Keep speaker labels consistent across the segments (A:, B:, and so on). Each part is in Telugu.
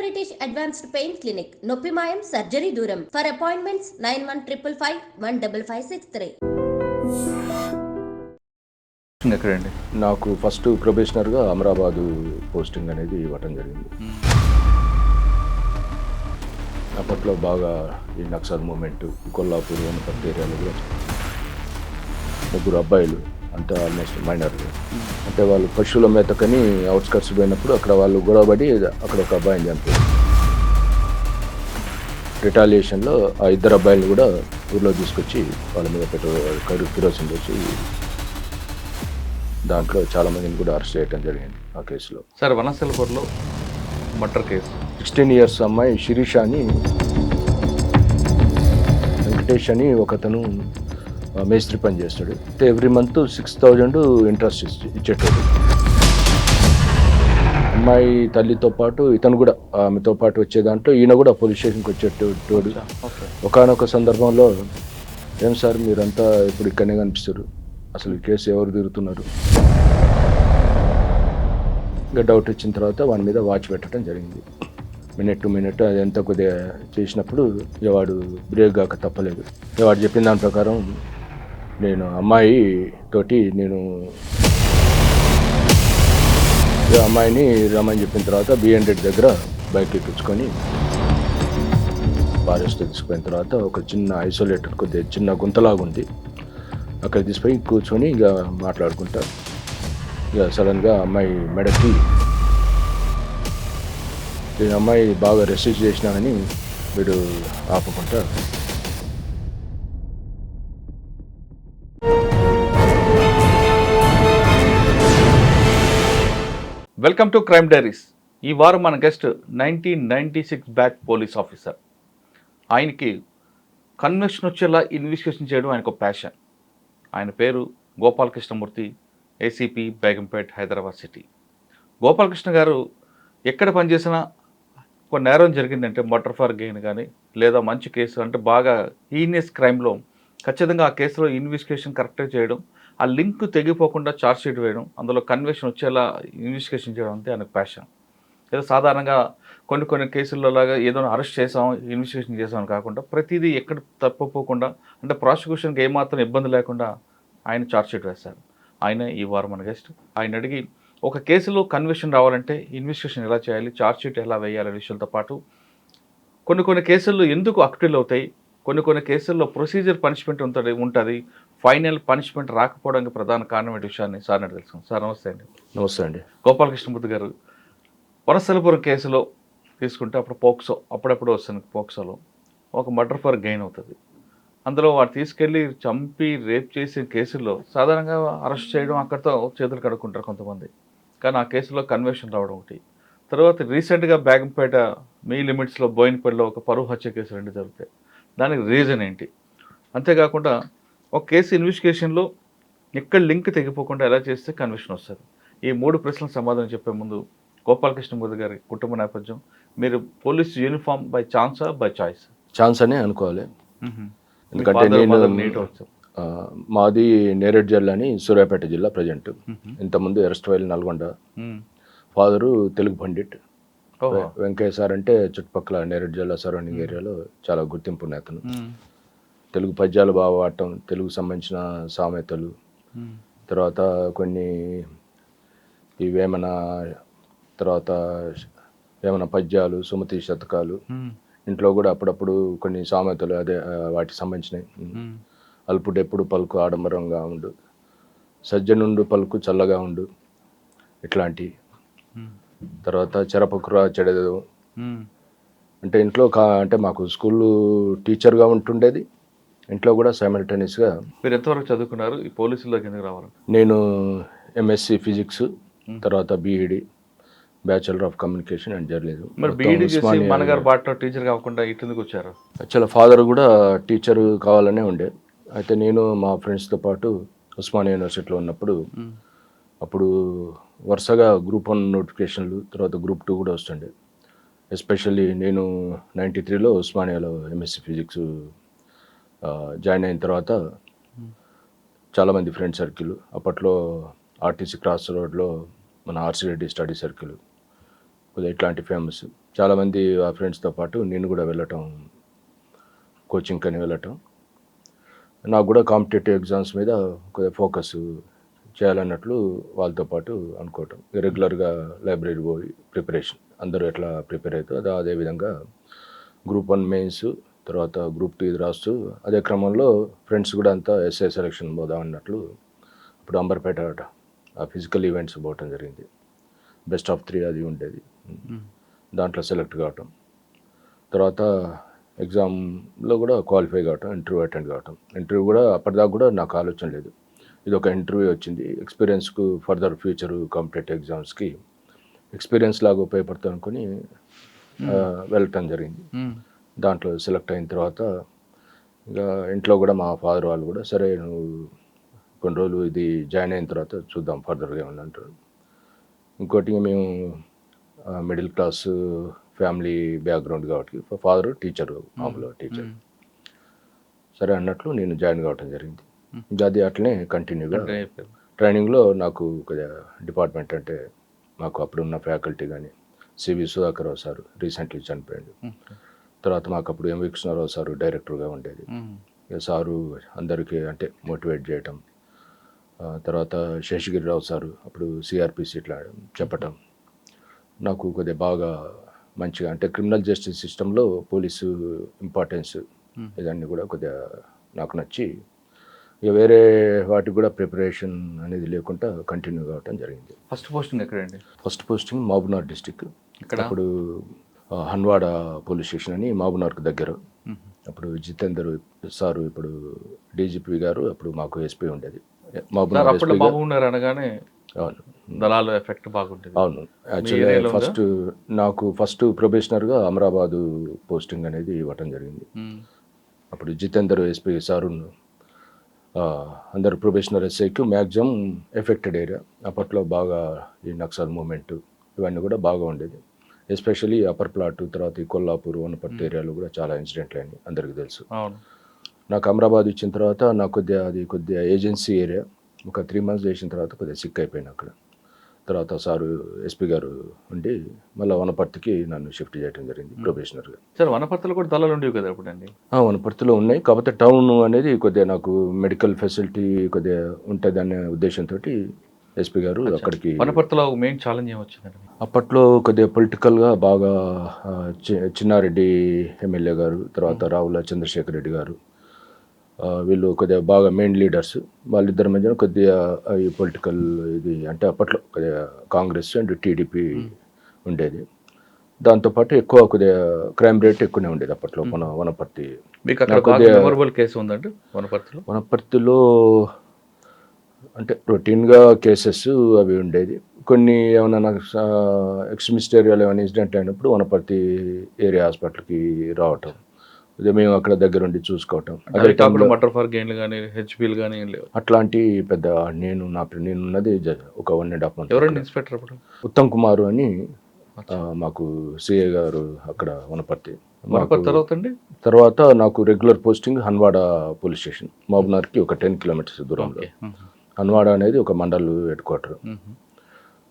A: British Advanced Pain Clinic, Noppimayam Surgery Duram. For appointments 9155515563.
B: ఎక్కడండి?
C: నాకు ఫస్ట్ ప్రొబేషనర్గా అమరాబాదు పోస్టింగ్ అనేది ఇవ్వటం జరిగింది. అప్పట్లో బాగా ఈ నక్సల్ మూమెంట్ కొల్లాపూర్ వనపర్తి ఏరియాలో కూడా ముగ్గురు అబ్బాయిలు అంతా ఆల్మోస్ట్ మైనర్లు. అంటే వాళ్ళు పశువుల మేతకని అవుట్స్కట్స్ పోయినప్పుడు అక్కడ వాళ్ళు గొడవపడి అక్కడ ఒక అబ్బాయిని చంపారు. రిటాలియేషన్లో ఆ ఇద్దరు అబ్బాయిలు కూడా ఊర్లో తీసుకొచ్చి వాళ్ళ మీద కిరోసిన్ వచ్చి దాంట్లో చాలామందిని కూడా అరెస్ట్ చేయడం జరిగింది ఆ కేసులో.
B: సార్, వనస్థలపూర్లో మర్డర్ కేసు
C: 16 years అమ్మాయి శిరీష అని, వెంకటేష్ అని ఒకతను మేస్త్రి పని చేస్తాడు. ఎవ్రీ మంత్ 6,000 ఇంట్రెస్ట్ ఇచ్చేటోడు. అమ్మాయి తల్లితో పాటు ఇతను కూడా ఆమెతో పాటు వచ్చే దాంట్లో ఈయన కూడా పోలీస్ స్టేషన్కి వచ్చేటోడు. ఒకానొక సందర్భంలో, ఏం సార్ మీరంతా ఇప్పుడు ఇక్కడనే కనిపిస్తారు, అసలు ఈ కేసు ఎవరు తిరుగుతున్నారు, ఇంకా డౌట్ వచ్చిన తర్వాత వాడి మీద వాచ్ పెట్టడం జరిగింది. మినిట్ టు మినిట్ అది ఎంత కొద్దిగా చేసినప్పుడు ఇక వాడు బ్రేక్ కాక తప్పలేదు. ఇక వాడు చెప్పిన దాని ప్రకారం నేను అమ్మాయి తోటి అమ్మాయిని రమ్మని చెప్పిన తర్వాత B100 దగ్గర బైక్ ఎక్కించుకొని ఫారెస్ట్ తీసుకుపోయిన తర్వాత ఒక చిన్న ఐసోలేటెడ్ కొద్దిగా చిన్న గుంతలాగా ఉంది, అక్కడ తీసుకుపోయి కూర్చొని ఇక మాట్లాడుకుంటారు. ఇక సడన్గా అమ్మాయి మెడకి నేను అమ్మాయి బాగా రెస్ట్రిక్ట్ చేసినానని వీడు ఆపుకుంటా
B: వెల్కమ్ టు క్రైమ్ డైరీస్. ఈ వారం మన గెస్ట్ 1996 బ్యాచ్ పోలీస్ ఆఫీసర్. ఆయనకి కన్విక్షన్ వచ్చేలా ఇన్వెస్టిగేషన్ చేయడం ఆయనకు ప్యాషన్. ఆయన పేరు గోపాలకృష్ణమూర్తి, ఏసీపీ బేగంపేట్, హైదరాబాద్ సిటీ. గోపాలకృష్ణ గారు ఎక్కడ పనిచేసినా ఒక నేరం జరిగిందంటే మర్డర్ ఫర్ గెయిన్ కానీ లేదా మంచి కేసు అంటే బాగా హీనియస్ క్రైమ్లో ఖచ్చితంగా ఆ కేసులో ఇన్వెస్టిగేషన్ కరెక్ట్గా చేయడం, ఆ లింక్ తెగిపోకుండా ఛార్జ్ షీట్ వేయడం, అందులో కన్విక్షన్ వచ్చేలా ఇన్వెస్టిగేషన్ చేయడం అంటే ఆయనకు ప్యాషన్. ఏదో సాధారణంగా కొన్ని కేసుల్లో లాగా ఏదో అరెస్ట్ చేసాం ఇన్వెస్టిగేషన్ చేసామని కాకుండా ప్రతిదీ ఎక్కడ తప్పిపోకుండా అంటే ప్రాసిక్యూషన్కి ఏమాత్రం ఇబ్బంది లేకుండా ఆయన ఛార్జ్ షీట్ వేస్తారు. ఆయన ఈ వారం మన గెస్ట్. ఆయన అడిగి ఒక కేసులో కన్విక్షన్ రావాలంటే ఇన్వెస్టిగేషన్ ఎలా చేయాలి, ఛార్జ్ షీట్ ఎలా వేయాలనే విషయాలతో పాటు కొన్ని కేసుల్లో ఎందుకు అక్విల్ అవుతాయి, కొన్ని కేసుల్లో ప్రొసీజర్ పనిష్మెంట్ ఉంటుంది, ఫైనల్ పనిష్మెంట్ రాకపోవడానికి ప్రధాన కారణం అనే విషయాన్ని సార్ అని తెలుసుకుందాం. సార్ నమస్తే అండి.
C: నమస్తే అండి.
B: గోపాలకృష్ణమూర్తి గారు, వనస్థలపురం కేసులో తీసుకుంటే అప్పుడు పోక్సో అప్పుడప్పుడు వస్తుంది. పోక్సోలో ఒక మర్డర్ ఫర్ గెయిన్ అవుతుంది. అందులో వాడు తీసుకెళ్ళి చంపి రేప్ చేసిన కేసుల్లో సాధారణంగా అరెస్ట్ చేయడం అక్కడితో చేతులు కడుక్కుంటారు కొంతమంది. కానీ ఆ కేసులో కన్విక్షన్ రావడం ఒకటి. తర్వాత రీసెంట్గా బేగంపేట మీ లిమిట్స్లో బోయినపల్లిలో ఒక పరువు హత్య కేసు 2 జరుగుతాయి. దానికి రీజన్ ఏంటి? అంతేకాకుండా ఒక కేసు ఇన్వెస్టిగేషన్లో ఎక్కడ లింక్ తెగిపోకుండా ఎలా చేస్తే కన్విక్షన్ వస్తుంది? ఈ 3 ప్రశ్నలకు సమాధానం చెప్పే ముందు గోపాలకృష్ణమూర్తి గారి కుటుంబ నేపథ్యం, మీరు పోలీస్ యూనిఫామ్ బై ఛాన్సా బై చాయిస్?
C: ఛాన్స్ అనే అనుకోవాలి. ఎందుకంటే మాది నేరేడ్ జిల్లా అని సూర్యాపేట జిల్లా ప్రజెంట్. ఇంతకుముందు ఎరస్ట్వైల్ నల్గొండ. ఫాదరు తెలుగు పండిట్. వెంకయ్య సార్ అంటే చుట్టుపక్కల నేరేడ్ జిల్లా సరౌండింగ్ ఏరియాలో చాలా గుర్తింపు ఉన్న అతను. తెలుగు పద్యాలు బాగా వాడటం, తెలుగు సంబంధించిన సామెతలు, తర్వాత కొన్ని ఈ వేమన పద్యాలు, సుమతి శతకాలు, ఇంట్లో కూడా అప్పుడప్పుడు కొన్ని సామెతలు అదే వాటికి సంబంధించినవి. అల్పుడెప్పుడు పలుకు ఆడంబరంగా ఉండు, సజ్జనుండు పలుకు చల్లగా ఉండు, ఇట్లాంటి. తర్వాత చెరపకురా చెడదు అంటే ఇంట్లో అంటే మాకు స్కూల్ టీచర్గా ఉంటుండేది, ఇంట్లో కూడా సైమల్టేనియస్గా.
B: మీరు ఎంతవరకు చదువుకున్నారు? ఈ పోలీసుల్లోకి ఎందుకు రావాలి?
C: నేను MSc ఫిజిక్స్, తర్వాత BEd, bachelor of communication and journalism.
B: మరి BEd చేసి మనగారు బాటలో టీచర్ కాకుండా ఇటు ఎందుకు వచ్చారు?
C: యాక్చువల్గా ఫాదర్ కూడా టీచర్ కావాలనే ఉండే. అయితే నేను మా ఫ్రెండ్స్తో పాటు ఉస్మానియా యూనివర్సిటీలో ఉన్నప్పుడు అప్పుడు వరుసగా Group 1 నోటిఫికేషన్లు, తర్వాత Group 2 కూడా వస్తుండే. ఎస్పెషల్లీ నేను 93లో ఉస్మానియాలో MSc ఫిజిక్స్ జాయిన్ అయిన తర్వాత చాలామంది ఫ్రెండ్ సర్కిల్, అప్పట్లో RTC క్రాస్ రోడ్లో మన RC రెడ్డి స్టడీ సర్కిల్, కొద్దిగా ఇట్లాంటి ఫేమస్. చాలామంది ఆ ఫ్రెండ్స్తో పాటు నేను కూడా వెళ్ళటం, కోచింగ్ అని వెళ్ళటం. నాకు కూడా కాంపిటేటివ్ ఎగ్జామ్స్ మీద కొద్దిగా ఫోకస్ చేయాలన్నట్లు వాళ్ళతో పాటు అనుకోవటం. రెగ్యులర్గా లైబ్రరీ పోయి ప్రిపరేషన్, అందరూ ఎట్లా ప్రిపేర్ అవుతుందో అదేవిధంగా గ్రూప్ 1 మెయిన్స్, తర్వాత గ్రూప్ 2 ఇది రాస్తూ అదే క్రమంలో ఫ్రెండ్స్ కూడా అంతా ఎస్ఐ సెలక్షన్ పోదాం అన్నట్లు ఇప్పుడు అంబర్పేట ఆ ఫిజికల్ ఈవెంట్స్ పోవటం జరిగింది. బెస్ట్ ఆఫ్ 3 అది ఉండేది. దాంట్లో సెలెక్ట్ కావటం, తర్వాత ఎగ్జామ్లో కూడా క్వాలిఫై కావటం, ఇంటర్వ్యూ అటెండ్ కావటం. ఇంటర్వ్యూ కూడా అప్పటిదాకా కూడా నాకు ఆలోచన లేదు, ఇది ఒక ఇంటర్వ్యూ వచ్చింది, ఎక్స్పీరియన్స్కు ఫర్దర్ ఫ్యూచరు కాంపిటేటివ్ ఎగ్జామ్స్కి ఎక్స్పీరియన్స్ లాగా ఉపయోగపడుతుంది అనుకుని వెళ్ళటం జరిగింది. దాంట్లో సెలెక్ట్ అయిన తర్వాత ఇంకా ఇంట్లో కూడా మా ఫాదర్ వాళ్ళు కూడా సరే నువ్వు కొన్ని రోజులు ఇది జాయిన్ అయిన తర్వాత చూద్దాం ఫర్దర్గా ఏమన్నా అంటారు. ఇంకోటి మేము మిడిల్ క్లాస్ ఫ్యామిలీ బ్యాక్గ్రౌండ్ కాబట్టి ఫాదర్ టీచరు, మామూలుగా టీచర్, సరే అన్నట్లు నేను జాయిన్ కావటం జరిగింది. ఇంకా అది అట్లనే కంటిన్యూగా ట్రైనింగ్లో నాకు కొద్దిగా డిపార్ట్మెంట్ అంటే మాకు అప్పుడున్న ఫ్యాకల్టీ కానీ సివి సుధాకర్ రావు సారు రీసెంట్లీ చనిపోయాడు. తర్వాత మాకు అప్పుడు ఎంవి కృష్ణారావు సారు డైరెక్టర్గా ఉండేది. ఇక సారు అందరికీ అంటే మోటివేట్ చేయటం, తర్వాత శేషగిరిరావు సారు అప్పుడు సిఆర్పిసి ఇట్లా చెప్పటం నాకు కొద్దిగా బాగా మంచిగా, అంటే క్రిమినల్ జస్టిస్ సిస్టంలో పోలీసు ఇంపార్టెన్స్ ఇదన్నీ కూడా కొద్దిగా నాకు నచ్చి ఇక వేరే వాటికి కూడా ప్రిపరేషన్ అనేది లేకుండా కంటిన్యూ కావటం జరిగింది.
B: ఫస్ట్ పోస్టింగ్ ఎక్కడండి?
C: First posting Mahabubnagar district. అప్పుడు హన్వాడ పోలీస్ స్టేషన్ అని మహబూబ్నగర్కి దగ్గర. అప్పుడు జితేందర్ సారు ఇప్పుడు డీజీపీ గారు, అప్పుడు మాకు ఎస్పీ ఉండేది
B: మహబూబ్నగర్ అనగానే. అవును, దళాలు ఎఫెక్ట్ బాగుంటుంది.
C: అవును, యాక్చువల్గా నాకు ఫస్ట్ ప్రొబేషనర్గా అమరాబాదు పోస్టింగ్ అనేది ఇవ్వటం జరిగింది. అప్పుడు జితేందర్ ఎస్పీ సారు అందరు ప్రొబేషనర్ ఎస్ఐకి మ్యాక్సిమం ఎఫెక్టెడ్ ఏరియా అప్పట్లో బాగా ఈ నక్సల్ మూమెంట్ ఇవన్నీ కూడా బాగా ఉండేది. ఎస్పెషల్లీ అప్పర్ ప్లాట్, తర్వాత ఈ కొల్లాపూర్, వనపర్తి ఏరియాలో కూడా చాలా ఇన్సిడెంట్లు అయినాయి, అందరికీ తెలుసు. నాకు అమరాబాద్ ఇచ్చిన తర్వాత నాకు కొద్దిగా ఏజెన్సీ ఏరియా ఒక 3 months చేసిన తర్వాత కొద్దిగా సిక్ అయిపోయాను అక్కడ. తర్వాత సారు ఎస్పీ గారు ఉండి మళ్ళీ వనపర్తికి నన్ను షిఫ్ట్ చేయడం జరిగింది ప్రొబేషనర్గా.
B: సార్ వనపర్తిలో కూడా దళాలు ఉండేవి కదా అప్పుడండి?
C: వనపర్తిలో ఉన్నాయి, కాకపోతే టౌన్ అనేది కొద్దిగా నాకు మెడికల్ ఫెసిలిటీ కొద్దిగా ఉంటుంది అనే ఉద్దేశంతో ఎస్పీ గారు అక్కడికి.
B: వనపర్తిలో మెయిన్ ఛాలెంజ్ ఏమొచ్చిందండి
C: అప్పట్లో? కొద్దిగా పొలిటికల్గా బాగా చిన్నారెడ్డి ఎమ్మెల్యే గారు, తర్వాత రావుల చంద్రశేఖర్ రెడ్డి గారు, వీళ్ళు కొద్దిగా బాగా మెయిన్ లీడర్స్. వాళ్ళిద్దరి మధ్యన కొద్దిగా ఈ పొలిటికల్ ఇది అంటే అప్పట్లో కొద్దిగా కాంగ్రెస్ అండ్ టీడీపీ ఉండేది. దాంతోపాటు ఎక్కువ కొద్దిగా క్రైమ్ రేట్ ఎక్కువనే ఉండేది అప్పట్లో మన వనపర్తి.
B: మీకు అక్కడ కొద్దిగా మెమరబుల్ కేసు ఉందండి వనపర్తిలో?
C: వనపర్తిలో అంటే రొటీన్గా కేసెస్ అవి ఉండేది. కొన్ని ఏమైనా నాకు ఎక్స్ట్రీమిస్ట్ ఏరియాలో ఏమైనా ఇన్సిడెంట్ అయినప్పుడు వనపర్తి ఏరియా హాస్పిటల్కి రావటం, అదే మేము అక్కడ దగ్గర ఉండి చూసుకోవటం. అట్లాంటి పెద్ద నేనున్నది ఒక 1.5 months.
B: ఎవరండి ఇన్స్పెక్టర్ అప్పుడు?
C: ఉత్తమ్ కుమార్ అని మాకు సిఐ గారు అక్కడ వనపర్తి. తర్వాత నాకు regular posting Hanwada police station, మహబూబ్నగర్కి ఒక 10 kilometers దూరంలో. హన్వాడ అనేది ఒక మండల్ హెడ్ క్వార్టర్.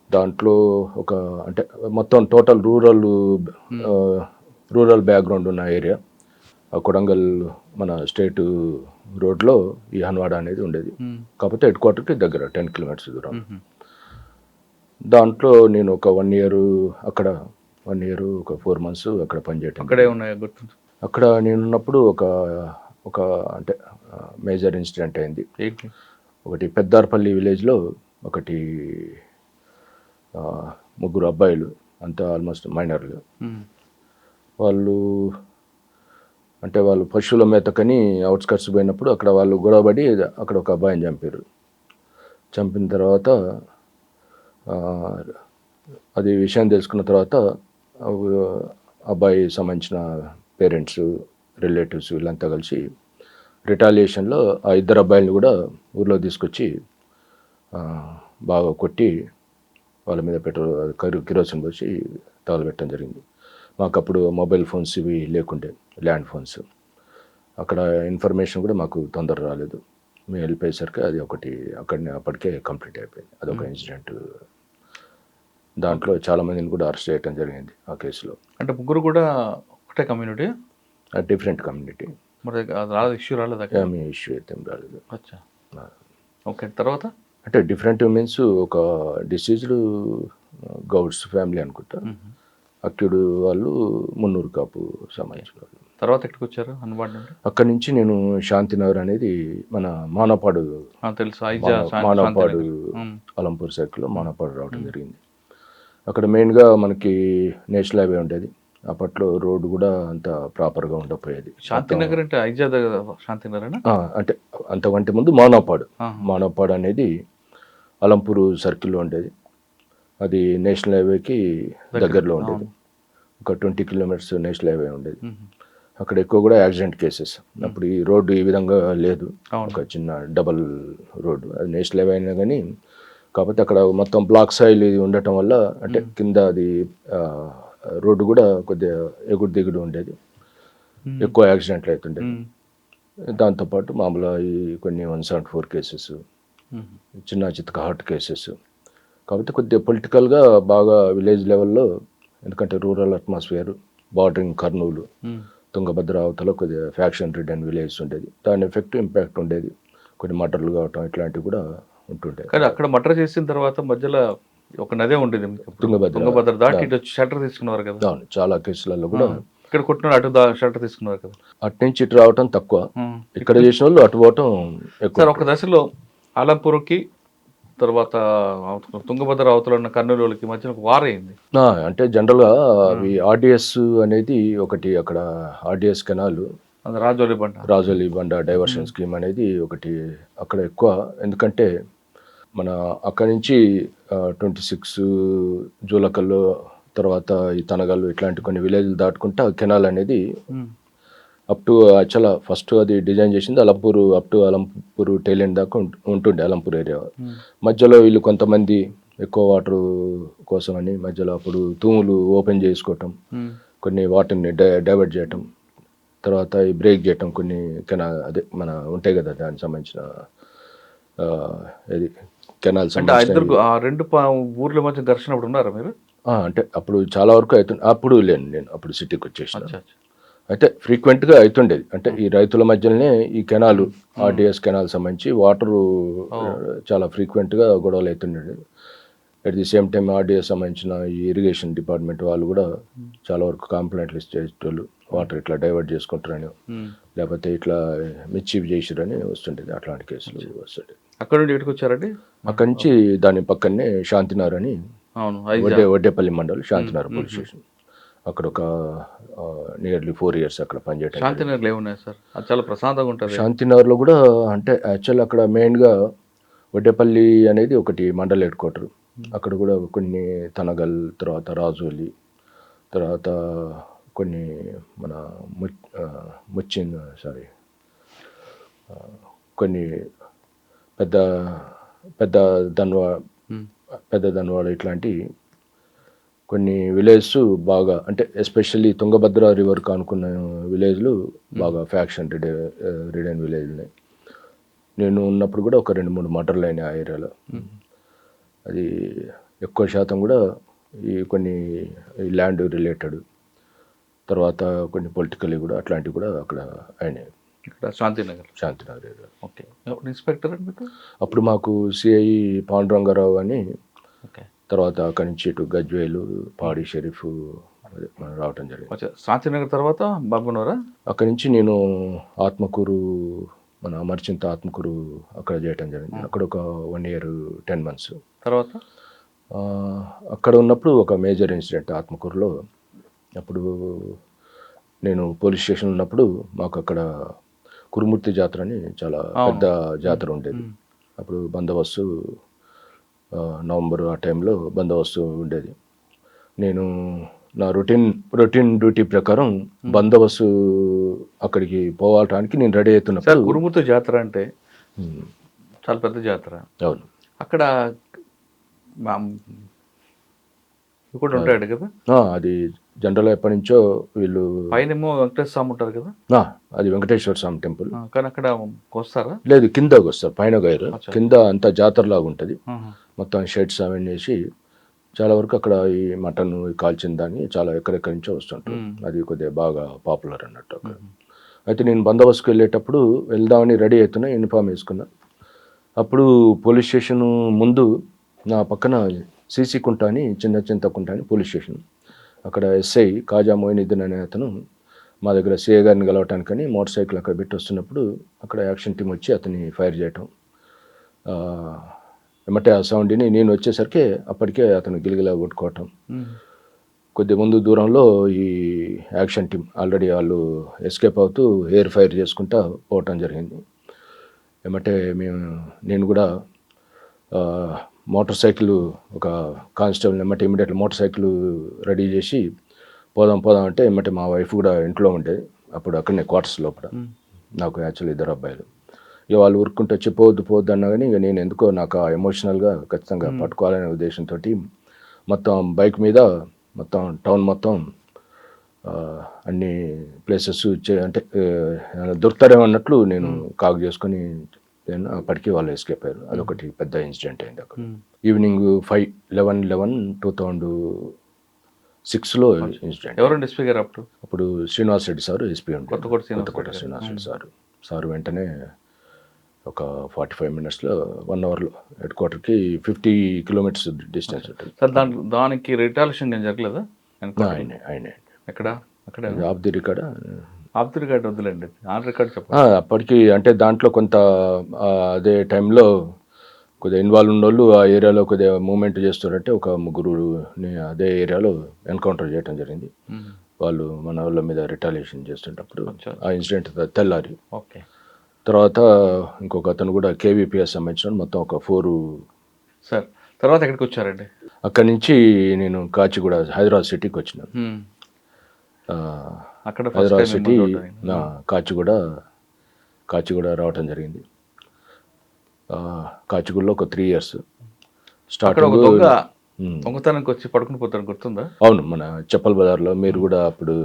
C: దాంట్లో ఒక అంటే మొత్తం టోటల్ రూరల్ బ్యాక్గ్రౌండ్ ఉన్న ఏరియా. కొడంగల్ మన స్టేట్ రోడ్లో ఈ హన్వాడ అనేది ఉండేది, కాకపోతే హెడ్ క్వార్టర్కి దగ్గర 10 kilometers దూరం. దాంట్లో నేను ఒక 1 year అక్కడ, 1 year ఒక 4 months అక్కడ పనిచేయటం.
B: అక్కడే ఉన్నాయా గుర్తు?
C: అక్కడ నేనున్నప్పుడు ఒక అంటే మేజర్ ఇన్సిడెంట్ అయింది. ఒకటి పెద్దార్పల్లి విలేజ్లో ఒకటి 3 అబ్బాయిలు, అంతా ఆల్మోస్ట్ మైనర్లు. వాళ్ళు పశువుల మేతకని అవుట్స్కట్స్ పోయినప్పుడు అక్కడ వాళ్ళు గొడవపడి అక్కడ ఒక అబ్బాయిని చంపారు. చంపిన తర్వాత అది విషయం తెలుసుకున్న తర్వాత అబ్బాయి సంబంధించిన పేరెంట్స్, రిలేటివ్స్ వీళ్ళంతా కలిసి రిటాలియేషన్లో ఆ 2 అబ్బాయిలను కూడా ఊర్లో తీసుకొచ్చి బాగా కొట్టి వాళ్ళ మీద కిరోసిన్ పోసి తగలబెట్టడం జరిగింది. మాకు అప్పుడు మొబైల్ ఫోన్స్ ఇవి లేకుండే, ల్యాండ్ ఫోన్స్. అక్కడ ఇన్ఫర్మేషన్ కూడా మాకు తొందర రాలేదు. మేము వెళ్ళిపోయేసరికి అది ఒకటి అప్పటికే కంప్లీట్ అయిపోయింది. అదొక ఇన్సిడెంట్. దాంట్లో చాలామందిని కూడా అరెస్ట్ చేయడం జరిగింది ఆ కేసులో.
B: అంటే ముగ్గురు కూడా ఒకటే కమ్యూనిటీ?
C: Different community.
B: మరి అది రాలేదు, ఇష్యూ రాలేదు అక్కడ?
C: మీ ఇష్యూ అయితే ఏం రాలేదు.
B: అచ్చా, ఓకే. తర్వాత
C: అంటే డిఫరెంట్ మీన్స్ ఒక డిసీజ్డ్ గౌడ్స్ ఫ్యామిలీ అనుకుంటా. అక్యుడు వాళ్ళు మున్నూరు కాపు సంబంధించిన వాళ్ళు.
B: తర్వాత ఎక్కడికి వచ్చారు హన్వాడ్ నుండి?
C: అక్కడి నుంచి నేను శాంతినగర్ అనేది మన మానపాడు,
B: తెలుసు,
C: మానపాడు అలంపూర్ సర్కిల్లో మానపాడు రావడం జరిగింది. అక్కడ మెయిన్గా మనకి నేషనల్ హైవే ఉండేది. అప్పట్లో రోడ్డు కూడా అంత ప్రాపర్గా ఉండకపోయేది.
B: శాంతినగర్ అంటే ఐజా శాంతినగర్
C: అంటే అంతకంటే ముందు మానపాడు అనేది అలంపూర్ సర్కిల్లో ఉండేది. అది నేషనల్ హైవేకి దగ్గరలో ఉండేది. ఒక 20 కిలోమీటర్స్ నేషనల్ హైవే ఉండేది. అక్కడ ఎక్కువ కూడా యాక్సిడెంట్ కేసెస్. అప్పుడు ఈ రోడ్డు ఈ విధంగా లేదు, ఒక చిన్న డబల్ రోడ్డు. అది నేషనల్ హైవే అయినా కానీ కాకపోతే అక్కడ మొత్తం బ్లాక్ సాయిల్ ఉండటం వల్ల అంటే కింద అది రోడ్డు కూడా కొద్దిగా ఎగుడు దిగుడు ఉండేది, ఎక్కువ యాక్సిడెంట్లు అవుతుండేది. దాంతోపాటు మామూలుగా ఈ కొన్ని 174 కేసెస్, చిన్న చితక హార్ట్ కేసెస్. కాబట్టి కొద్దిగా పొలిటికల్గా బాగా విలేజ్ లెవెల్లో, ఎందుకంటే rural atmosphere, bordering Kurnool, Tungabhadra అవతల కొద్దిగా ఫ్యాక్షన్ రిడెన్ విలేజ్ ఉండేది. దాని ఎఫెక్ట్ ఇంపాక్ట్ ఉండేది. కొన్ని మర్డర్లు కావటం ఇట్లాంటివి కూడా ఉంటుండే.
B: కానీ అక్కడ మర్డర్ చేసిన తర్వాత మధ్యలో ఒక నదే ఉండేది, తుంగభద్ర దాటి ఇటు షెల్టర్ తీసుకున్నారు కదా.
C: అవును, చాలా కేసులలో కూడా
B: ఇక్కడ కొట్టిన అటు షెల్టర్ తీసుకున్నారు కదా.
C: అటు నుంచి ఇటు రావటం తక్కువ, ఇక్కడ చేసిన వాళ్ళు అటు పోవటం ఎక్కువ.
B: సార్, ఒక దశలో ఆలంపూర్కి తర్వాత తుంగభద్ర అవతల ఉన్న కర్నూలుకి మధ్యన ఒక వార్ అయింది.
C: అంటే జనరల్గా అవి ఆర్డిఎస్ అనేది ఒకటి, అక్కడ ఆర్డిఎస్ కెనాల్ రాజోలి బండ డైవర్షన్ స్కీమ్ అనేది ఒకటి అక్కడ ఎక్కువ. ఎందుకంటే మన అక్కడి నుంచి 26 జూలకల్లు తర్వాత ఈ తనగల్లు ఇట్లాంటి కొన్ని విలేజ్లు దాటుకుంటా కెనాల్ అనేది అప్ టు యాక్చువల్గా ఫస్ట్ అది డిజైన్ చేసింది Alampur, up to Alampur tail end దాకా ఉంటుండే అలంపూర్ ఏరియా. మధ్యలో వీళ్ళు కొంతమంది ఎక్కువ వాటర్ కోసం అని మధ్యలో అప్పుడు తూములు ఓపెన్ చేసుకోవటం, కొన్ని వాటర్ని డైవర్ట్ చేయటం, తర్వాత ఈ బ్రేక్ చేయటం, కొన్ని అదే మన ఉంటాయి కదా దానికి సంబంధించిన ఇది కెనాల్స్.
B: రెండు ఊర్ల మధ్య ఘర్షణ అప్పుడు ఉన్నారా మీరు?
C: అంటే అప్పుడు చాలా వరకు అవుతుంది. అప్పుడు లేను, నేను అప్పుడు సిటీకి వచ్చేసిన. అయితే ఫ్రీక్వెంట్గా అవుతుండేది. అంటే ఈ రైతుల మధ్యలోనే ఈ కెనాలు, ఆర్డిఎస్ కెనాల్ సంబంధించి వాటరు చాలా ఫ్రీక్వెంట్గా గొడవలు అవుతుండేది. At the same time RDS సంబంధించిన ఈ ఇరిగేషన్ డిపార్ట్మెంట్ వాళ్ళు కూడా చాలా వరకు కంప్లైంట్లు ఇచ్చేటోళ్ళు, వాటర్ ఇట్లా డైవర్ట్ చేసుకుంటారని, లేకపోతే ఇట్లా మిస్చీఫ్ చేసిరని వస్తుండేది. అట్లాంటి కేసులు వస్తుండే.
B: అక్కడ నుండి ఎక్కడికి వచ్చారండి?
C: అక్కడి నుంచి దాని పక్కనే శాంతినగర్ అని, వడ్డేపల్లి మండలం శాంతినగర్ పోలీస్ స్టేషన్. అక్కడ ఒక నియర్లీ 4 years అక్కడ పనిచేయడం.
B: శాంతినగర్లో ఏమున్నాయి సార్? అది చాలా ప్రశాంతంగా ఉంటుంది.
C: శాంతినగర్లో కూడా అంటే యాక్చువల్ అక్కడ మెయిన్గా వడ్డేపల్లి అనేది ఒకటి మండల్ హెడ్ క్వార్టర్. అక్కడ కూడా కొన్ని తనగల్, తర్వాత రాజోలి, తర్వాత కొన్ని మన కొన్ని పెద్ద ధన్వాడ ఇట్లాంటి కొన్ని విలేజెస్ బాగా, అంటే ఎస్పెషల్లీ తుంగభద్ర రివర్ కానుకున్న విలేజ్లు బాగా ఫ్యాక్షన్ రిడెన్ విలేజ్ ఉన్నాయి. నేను ఉన్నప్పుడు కూడా ఒక 2-3 మర్డర్లు అయినాయి ఆ ఏరియాలో. అది ఎక్కువ శాతం కూడా ఈ కొన్ని ల్యాండ్ రిలేటెడ్, తర్వాత కొన్ని పొలిటికల్ కూడా అట్లాంటివి కూడా అక్కడ అయినాయి.
B: ఇక్కడ శాంతినగర్ ఏరియా.
C: ఓకే.
B: ఇన్స్పెక్టర్ అండి మీకు?
C: అప్పుడు మాకు సిఐ పాండురంగారావు అని, తర్వాత అక్కడి నుంచి ఇటు గజ్వేలు, పాడి షరీఫ్ రావటం జరిగింది.
B: శాంతినగర్ తర్వాత బాబునోరా?
C: అక్కడి నుంచి నేను ఆత్మకూరు, మన అమర్చింత ఆత్మకూరు అక్కడ చేయటం జరిగింది. అక్కడ ఒక 1 year 10 months.
B: తర్వాత
C: అక్కడ ఉన్నప్పుడు ఒక మేజర్ ఇన్సిడెంట్ ఆత్మకూరులో. అప్పుడు నేను పోలీస్ స్టేషన్ ఉన్నప్పుడు మాకు అక్కడ కురుమూర్తి జాతర అని చాలా పెద్ద జాతర ఉండేది. అప్పుడు బందోబస్తు నవంబర్ ఆ టైంలో బందోబస్తు ఉండేది. నేను నా రొటీన్ డ్యూటీ ప్రకారం బందోబస్తు అక్కడికి పోవటానికి నేను రెడీ అవుతున్నప్పుడు.
B: కురుమూర్తి జాతర అంటే చాలా పెద్ద జాతర.
C: అవును.
B: అక్కడ కూడా ఉంటాడు కదా.
C: అది జనరల్ ఎప్పటి నుంచో వీళ్ళు
B: పైనేమో వెంకటేశ్వర స్వామి ఉంటారు కదా.
C: అది వెంకటేశ్వర స్వామి టెంపుల్.
B: కానీ అక్కడ వస్తారా?
C: లేదు, కిందకి వస్తారు. పైన గైరు కింద అంతా జాతరలాగా ఉంటుంది. మొత్తం షెడ్స్ అవన్నీ వేసి చాలా వరకు అక్కడ ఈ మటన్ కాల్చిన దాన్ని చాలా ఎక్కడెక్కడి నుంచో వస్తుంటారు. అది కొద్దిగా బాగా పాపులర్ అన్నట్టు అక్కడ. అయితే నేను బందోబస్తుకు వెళ్ళేటప్పుడు వెళ్దామని రెడీ అవుతున్నా, యూనిఫామ్ వేసుకున్నా. అప్పుడు పోలీస్ స్టేషన్ ముందు నా పక్కన సీసీ కుంట అని చిన్న చింతకుంట అని పోలీస్ స్టేషన్, అక్కడ ఎస్ఐ కాజా మొయినుద్దీన్ అనే అతను మా దగ్గర సిఐ గారిని కలవటానికని మోటార్ సైకిల్ అక్కడ పెట్టి వస్తున్నప్పుడు అక్కడ యాక్షన్ టీం వచ్చి అతన్ని ఫైర్ చేయటం, ఎమ్మటే ఆ సౌండ్ని నేను వచ్చేసరికి అప్పటికే అతను గిలిగిలా కొట్టుకోవటం. కొద్ది ముందు దూరంలో ఈ యాక్షన్ టీం ఆల్రెడీ వాళ్ళు ఎస్కేప్ అవుతూ ఎయిర్ ఫైర్ చేసుకుంటా పోవటం జరిగింది. ఏమంటే నేను కూడా మోటార్ సైకిల్ ఒక కానిస్టేబుల్ ఏమంటే ఇమీడియట్లీ మోటార్ సైకిల్ రెడీ చేసి పోదాం అంటే ఏమంటే మా వైఫ్ కూడా ఇంట్లో ఉండేది అప్పుడు, అక్కడనే క్వార్టర్స్ లోపల. నాకు యాక్చువల్లీ 2 అబ్బాయిలు. ఇక వాళ్ళు ఊరుకుంటూ వచ్చి పోవద్దు అన్నా కానీ ఇక నేను ఎందుకో నాకు ఎమోషనల్గా ఖచ్చితంగా పట్టుకోవాలనే ఉద్దేశంతో మొత్తం బైక్ మీద మొత్తం టౌన్ మొత్తం అన్ని ప్లేసెస్ అంటే దొరుకుతారేమో అన్నట్లు నేను కాగు చేసుకొని అప్పటికి వాళ్ళు ఎస్కేప్ అయ్యారు. అదొకటి పెద్ద ఇన్సిడెంట్ అయింది అక్కడ. ఈవినింగ్ 5/11/2006లో ఇన్సిడెంట్.
B: ఎవరండి ఎస్పీ గారు అప్పుడు?
C: శ్రీనివాస్ రెడ్డి సార్ ఎస్పీ ఉంటే,
B: కొత్తకోట
C: శ్రీనివాస్ రెడ్డి సార్ వెంటనే ఒక 45 మినిట్స్లో 1 అవర్లో హెడ్ క్వార్టర్కి 50 కిలోమీటర్స్ డిస్టెన్స్ ఉంటుంది.
B: సార్ దానికి రిటాలియేషన్ ఏం జరగలేదా?
C: ఆయనే
B: ఎక్కడ
C: ఆఫ్ ది రికార్డ్
B: వద్దులేండి, ఆన్ రికార్డ్ చెప్పండి.
C: అప్పటికి అంటే దాంట్లో కొంత అదే టైంలో కొద్దిగా ఇన్వాల్వ్ ఉన్న వాళ్ళు ఆ ఏరియాలో కొద్దిగా మూవ్మెంట్ చేస్తారంటే ఒక 3 అదే ఏరియాలో ఎన్కౌంటర్ చేయడం జరిగింది. వాళ్ళు మన వాళ్ళ మీద రిటాలియేషన్ చేస్తుంటప్పుడు ఆ ఇన్సిడెంట్ తెల్లారి.
B: ఓకే.
C: తర్వాత ఇంకొక అతను కూడా కేవీపీఎస్ సంబంధించిన మొత్తం ఒక 4.
B: సార్ తర్వాత ఎక్కడికి వచ్చారండి?
C: అక్కడి నుంచి నేను కాచిగూడ హైదరాబాద్ సిటీకి వచ్చిన. హైదరాబాద్ సిటీ కాచిగూడ రావటం జరిగింది. కాచిగూడలో ఒక 3 years
B: దొంగతనానికి వచ్చి పడుకుని పోతాను గుర్తుందా?
C: అవును, మన చెప్పల్ బజార్లో. మీరు కూడా అప్పుడు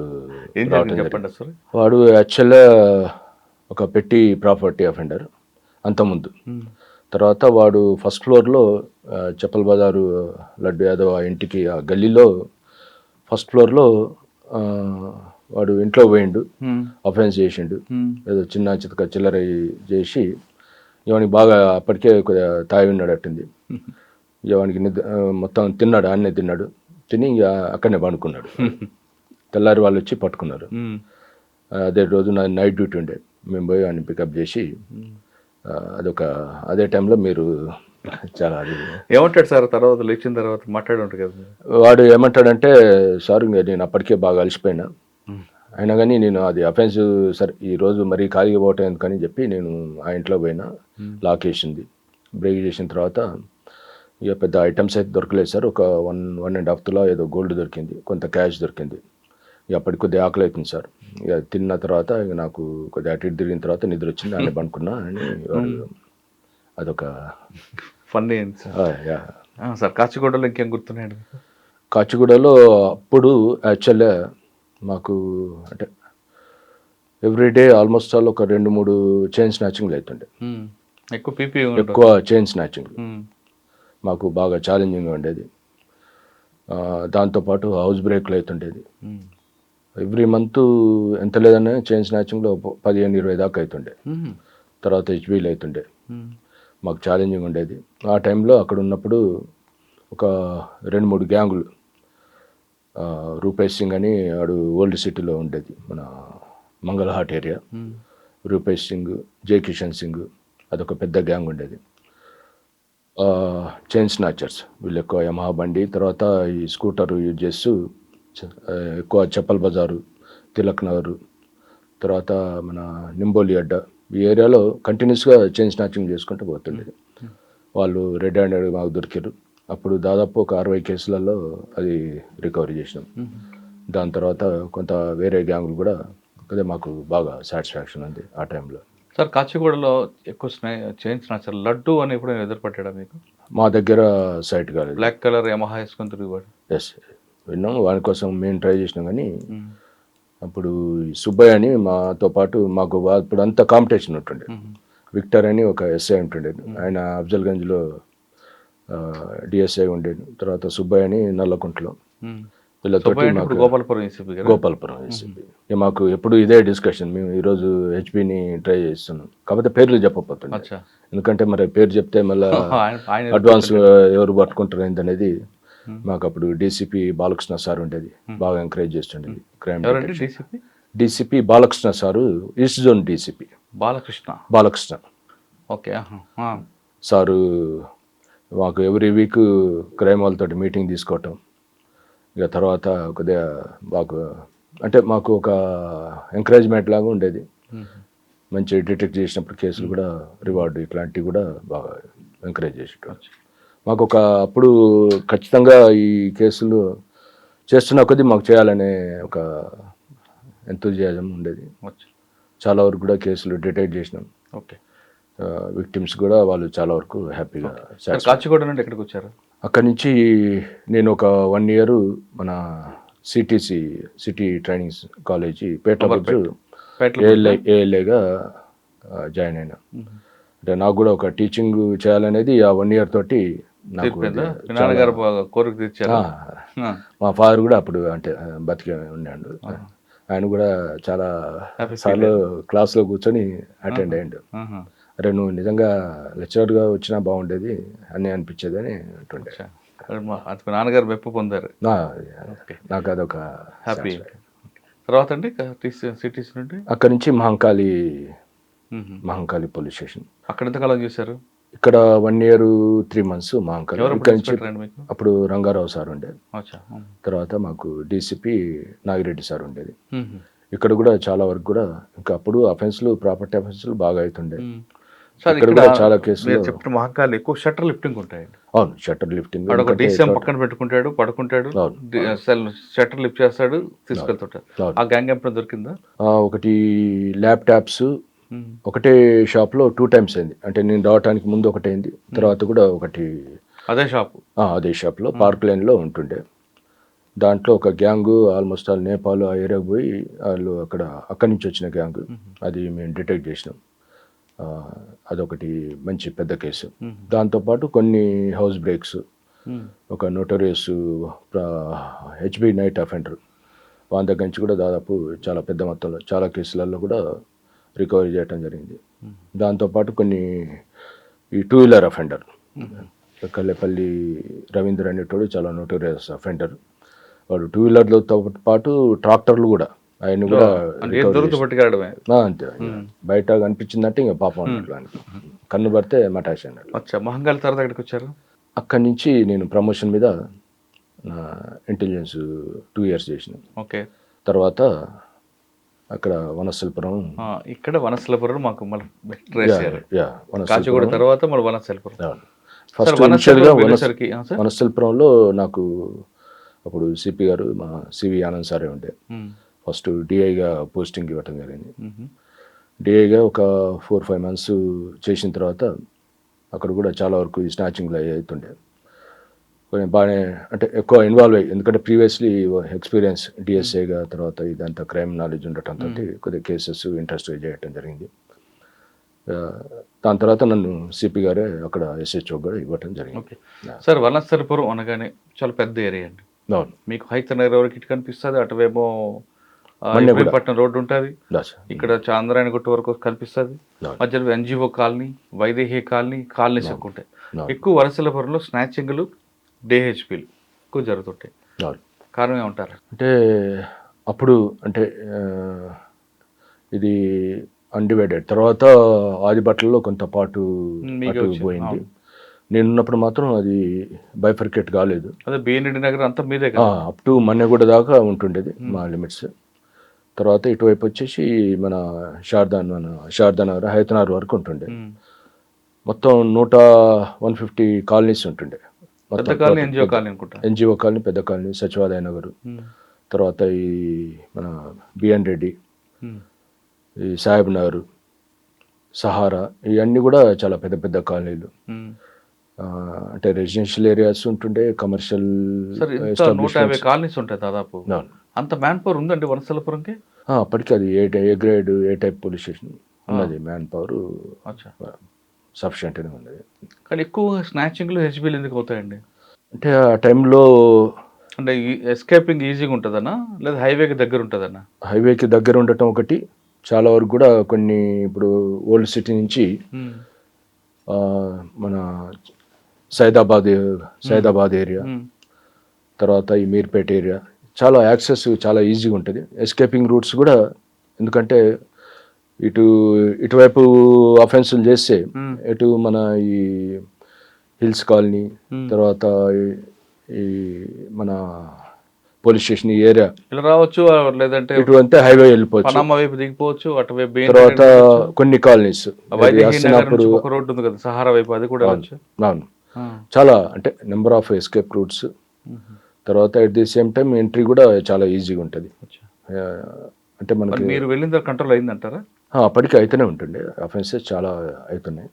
B: చెప్పండి సార్.
C: వాడు యాక్చువల్గా ఒక పెట్టి ప్రాపర్టీ అఫెండర్ అంతకుముందు. తర్వాత వాడు ఫస్ట్ ఫ్లోర్లో చెప్పల్ బజారు లడ్డు యాదవ్ ఆ ఇంటికి ఆ గల్లీలో ఫస్ట్ ఫ్లోర్లో వాడు ఇంట్లో పోయిండు, అఫెన్స్ చేసిండు. ఏదో చిన్న చితక చిల్లర చేసి ఇవానికి బాగా అప్పటికే కొద్దిగా తాగి ఉన్నాడట్టుంది. ఇవానికి మొత్తం తిన్నాడు, అన్నే తిని ఇక అక్కడనే పండుకున్నాడు. తెల్లారి వాళ్ళు వచ్చి పట్టుకున్నారు. అదే రోజు నా నైట్ డ్యూటీ ఉండే, మేము పోయి వాడిని పికప్ చేసి అదే టైంలో మీరు చాలా అది
B: ఏమంటాడు సార్ తర్వాత లేచిన తర్వాత మాట్లాడుంటారు కదా?
C: వాడు ఏమంటాడంటే, సార్ నేను అప్పటికే బాగా అలసిపోయినా, అయినా కానీ నేను అది అఫెన్స్ సరే ఈరోజు మరీ ఖాళీగా పోవటం ఎందుకని చెప్పి నేను ఆ ఇంట్లో పోయినా. లాక్ వేసింది. బ్రేక్ చేసిన తర్వాత ఇక పెద్ద ఐటమ్స్ అయితే దొరకలేదు సార్. ఒక 1.5 తులా ఏదో గోల్డ్ దొరికింది, కొంత క్యాష్ దొరికింది. ఇక అప్పటికి కొద్దిగా ఆకలి అవుతుంది సార్. ఇక తిన్న తర్వాత ఇక నాకు కొద్దిగా అటు ఇటు తిరిగిన తర్వాత నిద్ర వచ్చింది, ఆయన పనుకున్నా అని. అదొక
B: ఫన్నీ సార్. కాచిగూడలో ఇంకేం గుర్తున్నాయండి?
C: కాచిగూడలో అప్పుడు యాక్చువల్గా మాకు అంటే ఎవ్రీడే ఆల్మోస్ట్ ఆల్ ఒక 2-3 చైన్ స్నాచింగ్లు అవుతుండే. ఎక్కువ చైన్ స్నాచింగ్ మాకు బాగా ఛాలెంజింగ్గా ఉండేది. దాంతోపాటు హౌస్ బ్రేక్లు అవుతుండేది. ఎవ్రీ మంత్ ఎంత లేదన్నా చైన్ స్నాచింగ్లో 15-20 దాకా అవుతుండే. తర్వాత హెచ్బీలు అవుతుండే. మాకు ఛాలెంజింగ్ ఉండేది. ఆ టైంలో అక్కడ ఉన్నప్పుడు ఒక 2-3 గ్యాంగులు, రూపేష్ సింగ్ అని వాడు ఓల్డ్ సిటీలో ఉండేది, మన మంగళహాట్ ఏరియా. రూపేష్ సింగ్, జై కిషన్ సింగ్, అదొక పెద్ద గ్యాంగ్ ఉండేది. చైన్ స్నాచర్స్ వీళ్ళు ఎక్కువ యమహా బండి, తర్వాత ఈ స్కూటర్ యూజ్ చేస్తూ ఎక్కువ చెప్పల్ బజారు, తిలక్ నగర్, తర్వాత మన నింబోలి అడ్డ ఈ ఏరియాలో కంటిన్యూస్గా చైన్ స్నాచింగ్ చేసుకుంటూ పోతుండేది. వాళ్ళు రెడ్ హ్యాండెడ్ మాకు దొరికారు. అప్పుడు దాదాపు ఒక 60 కేసులలో అది రికవరీ చేసినాం. దాని తర్వాత కొంత వేరే గ్యాంగులు కూడా అదే మాకు బాగా సాటిస్ఫాక్షన్ ఉంది ఆ టైంలో.
B: సార్ కాచిగూడలో ఎక్కువ చైన్ స్నాచర్ లడ్డు అని ఎప్పుడు ఎదురుపట్టాడా మీకు?
C: మా దగ్గర సైట్ కాలేదు.
B: బ్లాక్ కలర్ యమహా వేసుకొని తిరుగుబాటు.
C: ఎస్ విన్నాం, వాని కోసం మేము ట్రై చేసినాం. కానీ అప్పుడు సుబ్బయ్య అని మాతో పాటు మాకు అప్పుడు అంతా కాంపిటీషన్ ఉంటుండే. విక్టర్ అని ఒక ఎస్ఐ ఉంటుండే, ఆయన అఫ్జల్గంజ్లో డిఎస్ఐ ఉండేది. తర్వాత సుబ్బయ్య అని నల్లకుంటలో.
B: ఉమ్.
C: వీళ్ళతోటి
B: సుబ్బయ్య అంటే
C: మాకు
B: ఇప్పుడు గోపాలపురం ఏసీపీ కదా.
C: గోపాలపురం ఏసీపీ. ఇక మాకు ఎప్పుడు ఇదే డిస్కషన్. మేము ఈరోజు హెచ్పిని ట్రై చేస్తున్నాం, కాకపోతే పేర్లు చెప్పకపోతుంది.
B: అచ్చా.
C: ఎందుకంటే మరి పేరు చెప్తే మళ్ళీ
B: ఆయన
C: అడ్వాన్స్ ఎవరు పట్టుకుంటారు ఏంటనేది. మాకు అప్పుడు డీసీపీ బాలకృష్ణ సార్ ఉండేది, బాగా ఎంకరేజ్ చేస్తుండేది క్రైమ్.
B: ఎవరండి DCP?
C: DCP Balakrishna sir, east zone DCP Balakrishna.
B: Okay.
C: Sir మాకు ఎవ్రీ వీక్ క్రైమ్ వాళ్ళతో మీటింగ్ తీసుకోవటం. ఇక తర్వాత కొద్దిగా మాకు అంటే మాకు ఒక ఎంకరేజ్మెంట్ లాగా ఉండేది. మంచి డిటెక్ట్ చేసినప్పుడు కేసులు కూడా రివార్డు ఇట్లాంటివి కూడా బాగా ఎంకరేజ్ చేసేటం. మాకు ఒక అప్పుడు ఖచ్చితంగా ఈ కేసులు చేస్తున్న కొద్దీ మాకు చేయాలనే ఒక ఎంతూజియాజం ఉండేది. చాలా వరకు కూడా కేసులు డిటెక్ట్ చేసినాం.
B: ఓకే.
C: విక్టిమ్స్ కూడా వాళ్ళు చాలా వరకు హ్యాపీగా.
B: కాచిగూడ నుండి ఎక్కడికి వచ్చారు?
C: అక్కడి నుంచి నేను ఒక 1 year మన సిటీ ట్రైనింగ్ కాలేజీ పేట్ల ఏఎల్ఏగా జాయిన్ అయినా. అంటే నాకు కూడా ఒక టీచింగ్ చేయాలనేది ఆ 1 year తోటి నాకు.
B: కోరిక తీర్చారు.
C: మా ఫాదర్ కూడా అప్పుడు అంటే బతికే ఉన్నాడు. ఆయన కూడా చాలా సార్లు క్లాస్లో కూర్చొని అటెండ్ అయ్యాడు. అరే నువ్వు నిజంగా లెక్చరర్గా వచ్చినా బాగుండేది అని అనిపించేది అని అంటుండే.
B: నాన్నగారు మెప్పు పొందారు.
C: నాకు అదొక
B: హ్యాపీ. తర్వాత అండి సిటీస్ నుండి
C: అక్కడి నుంచి మహంకాళి పోలీస్ స్టేషన్.
B: అక్కడ ఎంతకాలం చేశారు?
C: ఇక్కడ 1 year 3 months మహంకాళి. ఇక్కడ నుంచి అప్పుడు రంగారావు సార్ ఉండేది. తర్వాత మాకు డీసీపీ నాగిరెడ్డి సార్ ఉండేది. ఇక్కడ కూడా చాలా వరకు కూడా ఇంకా అప్పుడు అఫెన్స్లు, ప్రాపర్టీ అఫెన్స్లు బాగా అవుతుండే. ఇక్కడ కూడా చాలా కేసులు.
B: చెప్పిన మహంకాళి ఎక్కువ షట్టర్ లిఫ్టింగ్ ఉంటాయి.
C: అవును, షట్టర్ లిఫ్టింగ్.
B: డీసీఎం పక్కన పెట్టుకుంటాడు, పడుకుంటాడు, షట్టర్ లిఫ్ట్ చేస్తాడు, తీసుకెళ్తుంటాడు. ఆ గ్యాంగ్ ఎప్పుడు దొరికిందా?
C: ఒకటి ల్యాప్టాప్స్ ఒకటే షాప్లో 2 times అయింది. అంటే నేను రావటానికి ముందు ఒకటి అయింది, తర్వాత కూడా ఒకటి అదే షాప్లో పార్క్ లైన్లో ఉంటుండే. దాంట్లో ఒక గ్యాంగు ఆల్మోస్ట్ ఆల్ నేపాల్ ఆ ఏరియాకి పోయి వాళ్ళు అక్కడి నుంచి వచ్చిన గ్యాంగ్, అది మేము డిటెక్ట్ చేసినాం. అదొకటి మంచి పెద్ద కేసు. దాంతోపాటు కొన్ని హౌస్ బ్రేక్స్, ఒక నోటోరియస్ హెచ్బి నైట్ అఫెండర్ వాళ్ళ దగ్గర నుంచి కూడా దాదాపు చాలా పెద్ద మొత్తంలో చాలా కేసులలో కూడా రికవరీ చేయడం జరిగింది. దాంతోపాటు కొన్ని ఈ 2-wheeler అఫెండర్, కల్లెపల్లి రవీంద్ర అనేటోడు చాలా నోటోరియస్ అఫెండర్. వాడు 2-wheelerలతో పాటు ట్రాక్టర్లు కూడా ఆయన కూడా అంతే. బయట కనిపించిందంటే ఇంకా పాపం అన్నట్లు, కన్ను పడితే మటాష్ అన్నట్లు.
B: మహంకాళి తర్వాత ఎక్కడికి వచ్చారు?
C: అక్కడి నుంచి నేను ప్రమోషన్ మీద ఇంటెలిజెన్స్ 2 years చేసిన.
B: ఓకే.
C: తర్వాత అక్కడ వనస్థలిపురం.
B: ఇక్కడ వనస్థలిపురం మాకు కాచిగూడ తర్వాత వనస్థలిపురం.
C: ఫస్ట్ వనస్థలిపురంలో నాకు అప్పుడు సిపి గారు మా సివి ఆనంద్ సారే ఉండే. ఫస్ట్ డిఐగా పోస్టింగ్ ఇవ్వటం జరిగింది. డిఐగా ఒక 4-5 months చేసిన తర్వాత అక్కడ కూడా చాలా వరకు ఈ స్నాచింగ్లు అవుతుండే. కొంచెం బాగానే అంటే ఎక్కువ ఇన్వాల్వ్ అయ్యి, ఎందుకంటే ప్రీవియస్లీ ఎక్స్పీరియన్స్ డిఎస్ఏగా, తర్వాత ఇదంతా క్రైమ్ నాలెడ్జ్ ఉండటంతో కొద్దిగా కేసెస్ ఇంట్రెస్ట్గా చేయటం జరిగింది. దాని తర్వాత నన్ను సిపి గారే అక్కడ ఎస్హెచ్ఓ కూడా ఇవ్వటం జరిగింది.
B: సార్, వనస్థలిపురం అనగానే చాలా పెద్ద ఏరియా అండి. మీకు హైతనగర్ వరకు ఇటు కనిపిస్తుంది, అటువేమో పట్నం రోడ్డు ఉంటుంది, ఇక్కడ చాంద్రాయణ గుట్ట వరకు కనిపిస్తుంది, మధ్యలో ఎన్జిఓ కాలనీ, వైదేహి కాలనీస్ ఎక్కువ ఉంటాయి. ఎక్కువ వనస్థలిపురంలో స్నాచింగ్లు, డేహెచ్పీలు ఎక్కువ జరుగుతుంటాయి. కారణం ఏమంటారు?
C: అంటే అప్పుడు అంటే ఇది అన్డివైడెడ్, తర్వాత ఆదిబట్లలో కొంత పాటు పోయింది. నేనున్నప్పుడు మాత్రం అది బైఫర్కేట్ కాలేదు.
B: అదే బిఎన్రెడ్డి నగర్ అంతా మీదే
C: అప్ టు మన్నెగూడ దాకా ఉంటుండేది మా లిమిట్స్. తర్వాత ఇటువైపు వచ్చేసి మన శారదానగర్, హైతనగర్ వరకు ఉంటుండే. మొత్తం 150 కాలనీస్ ఉంటుండే. ఎన్జిఓ కాలనీ, పెద్ద కాలనీ, సచివాలయ నగర్, తర్వాత ఈ మన బిఎన్ రెడ్డి, ఈ సాహెబ్ నగర్, సహారా, ఇవన్నీ కూడా చాలా పెద్ద పెద్ద కాలనీలు. అంటే రెసిడెన్షియల్ ఏరియాస్ ఉంటుండే, కమర్షియల్
B: 150 కాలనీస్ ఉంటాయి దాదాపు. అంత మ్యాన్ పవర్ ఉందండి వనస్థలిపురంకి?
C: అప్పటికి అది A grade, A type police station ఉన్నది. మ్యాన్ పవర్ సఫిషియెంట్గానే ఉంది.
B: కానీ ఎక్కువ స్నాచింగ్లు హెచ్బీలు ఎందుకు అవుతాయండి?
C: అంటే ఆ టైంలో
B: అంటే ఎస్కేపింగ్ ఈజీగా ఉంటుందన్నా, లేదా హైవేకి దగ్గర ఉంటుందన్నా?
C: హైవేకి దగ్గర ఉండటం ఒకటి, చాలా వరకు కూడా కొన్ని ఇప్పుడు ఓల్డ్ సిటీ నుంచి ఆ, మన సైదాబాద్ ఏరియా, తర్వాత ఈ మీర్పేట ఏరియా చాలా యాక్సెస్ చాలా ఈజీగా ఉంటుంది. ఎస్కేపింగ్ రూట్స్ కూడా, ఎందుకంటే ఇటువైపు అఫెన్సులు చేస్తే ఇటు మన ఈ హిల్స్ కాలనీ, తర్వాత ఈ మన పోలీస్ స్టేషన్ ఈ ఏరియా
B: ఇలా రావచ్చు, లేదంటే
C: ఇటువంటి హైవే వెళ్ళిపోవచ్చు.
B: పనామా వైపు దిగిపోవచ్చు, అటువైపు
C: తర్వాత కొన్ని కాలనీస్
B: వైదేహి నగర్ నుంచి ఒక రోడ్డు ఉంది కదా సహారా వైపు, అది కూడా వెళ్ళొచ్చు.
C: అవును, చాలా అంటే నెంబర్ ఆఫ్ ఎస్కేప్ రూట్స్. తర్వాత at the same time entry కూడా చాలా ఈజీగా ఉంటుంది. అంటే మనకి
B: మీరు వెళ్ళిన తర్వాత కంట్రోల్ అయిందంటారా?
C: అప్పటికి అయితేనే ఉంటుండే, అఫెన్సెస్ చాలా అవుతున్నాయి.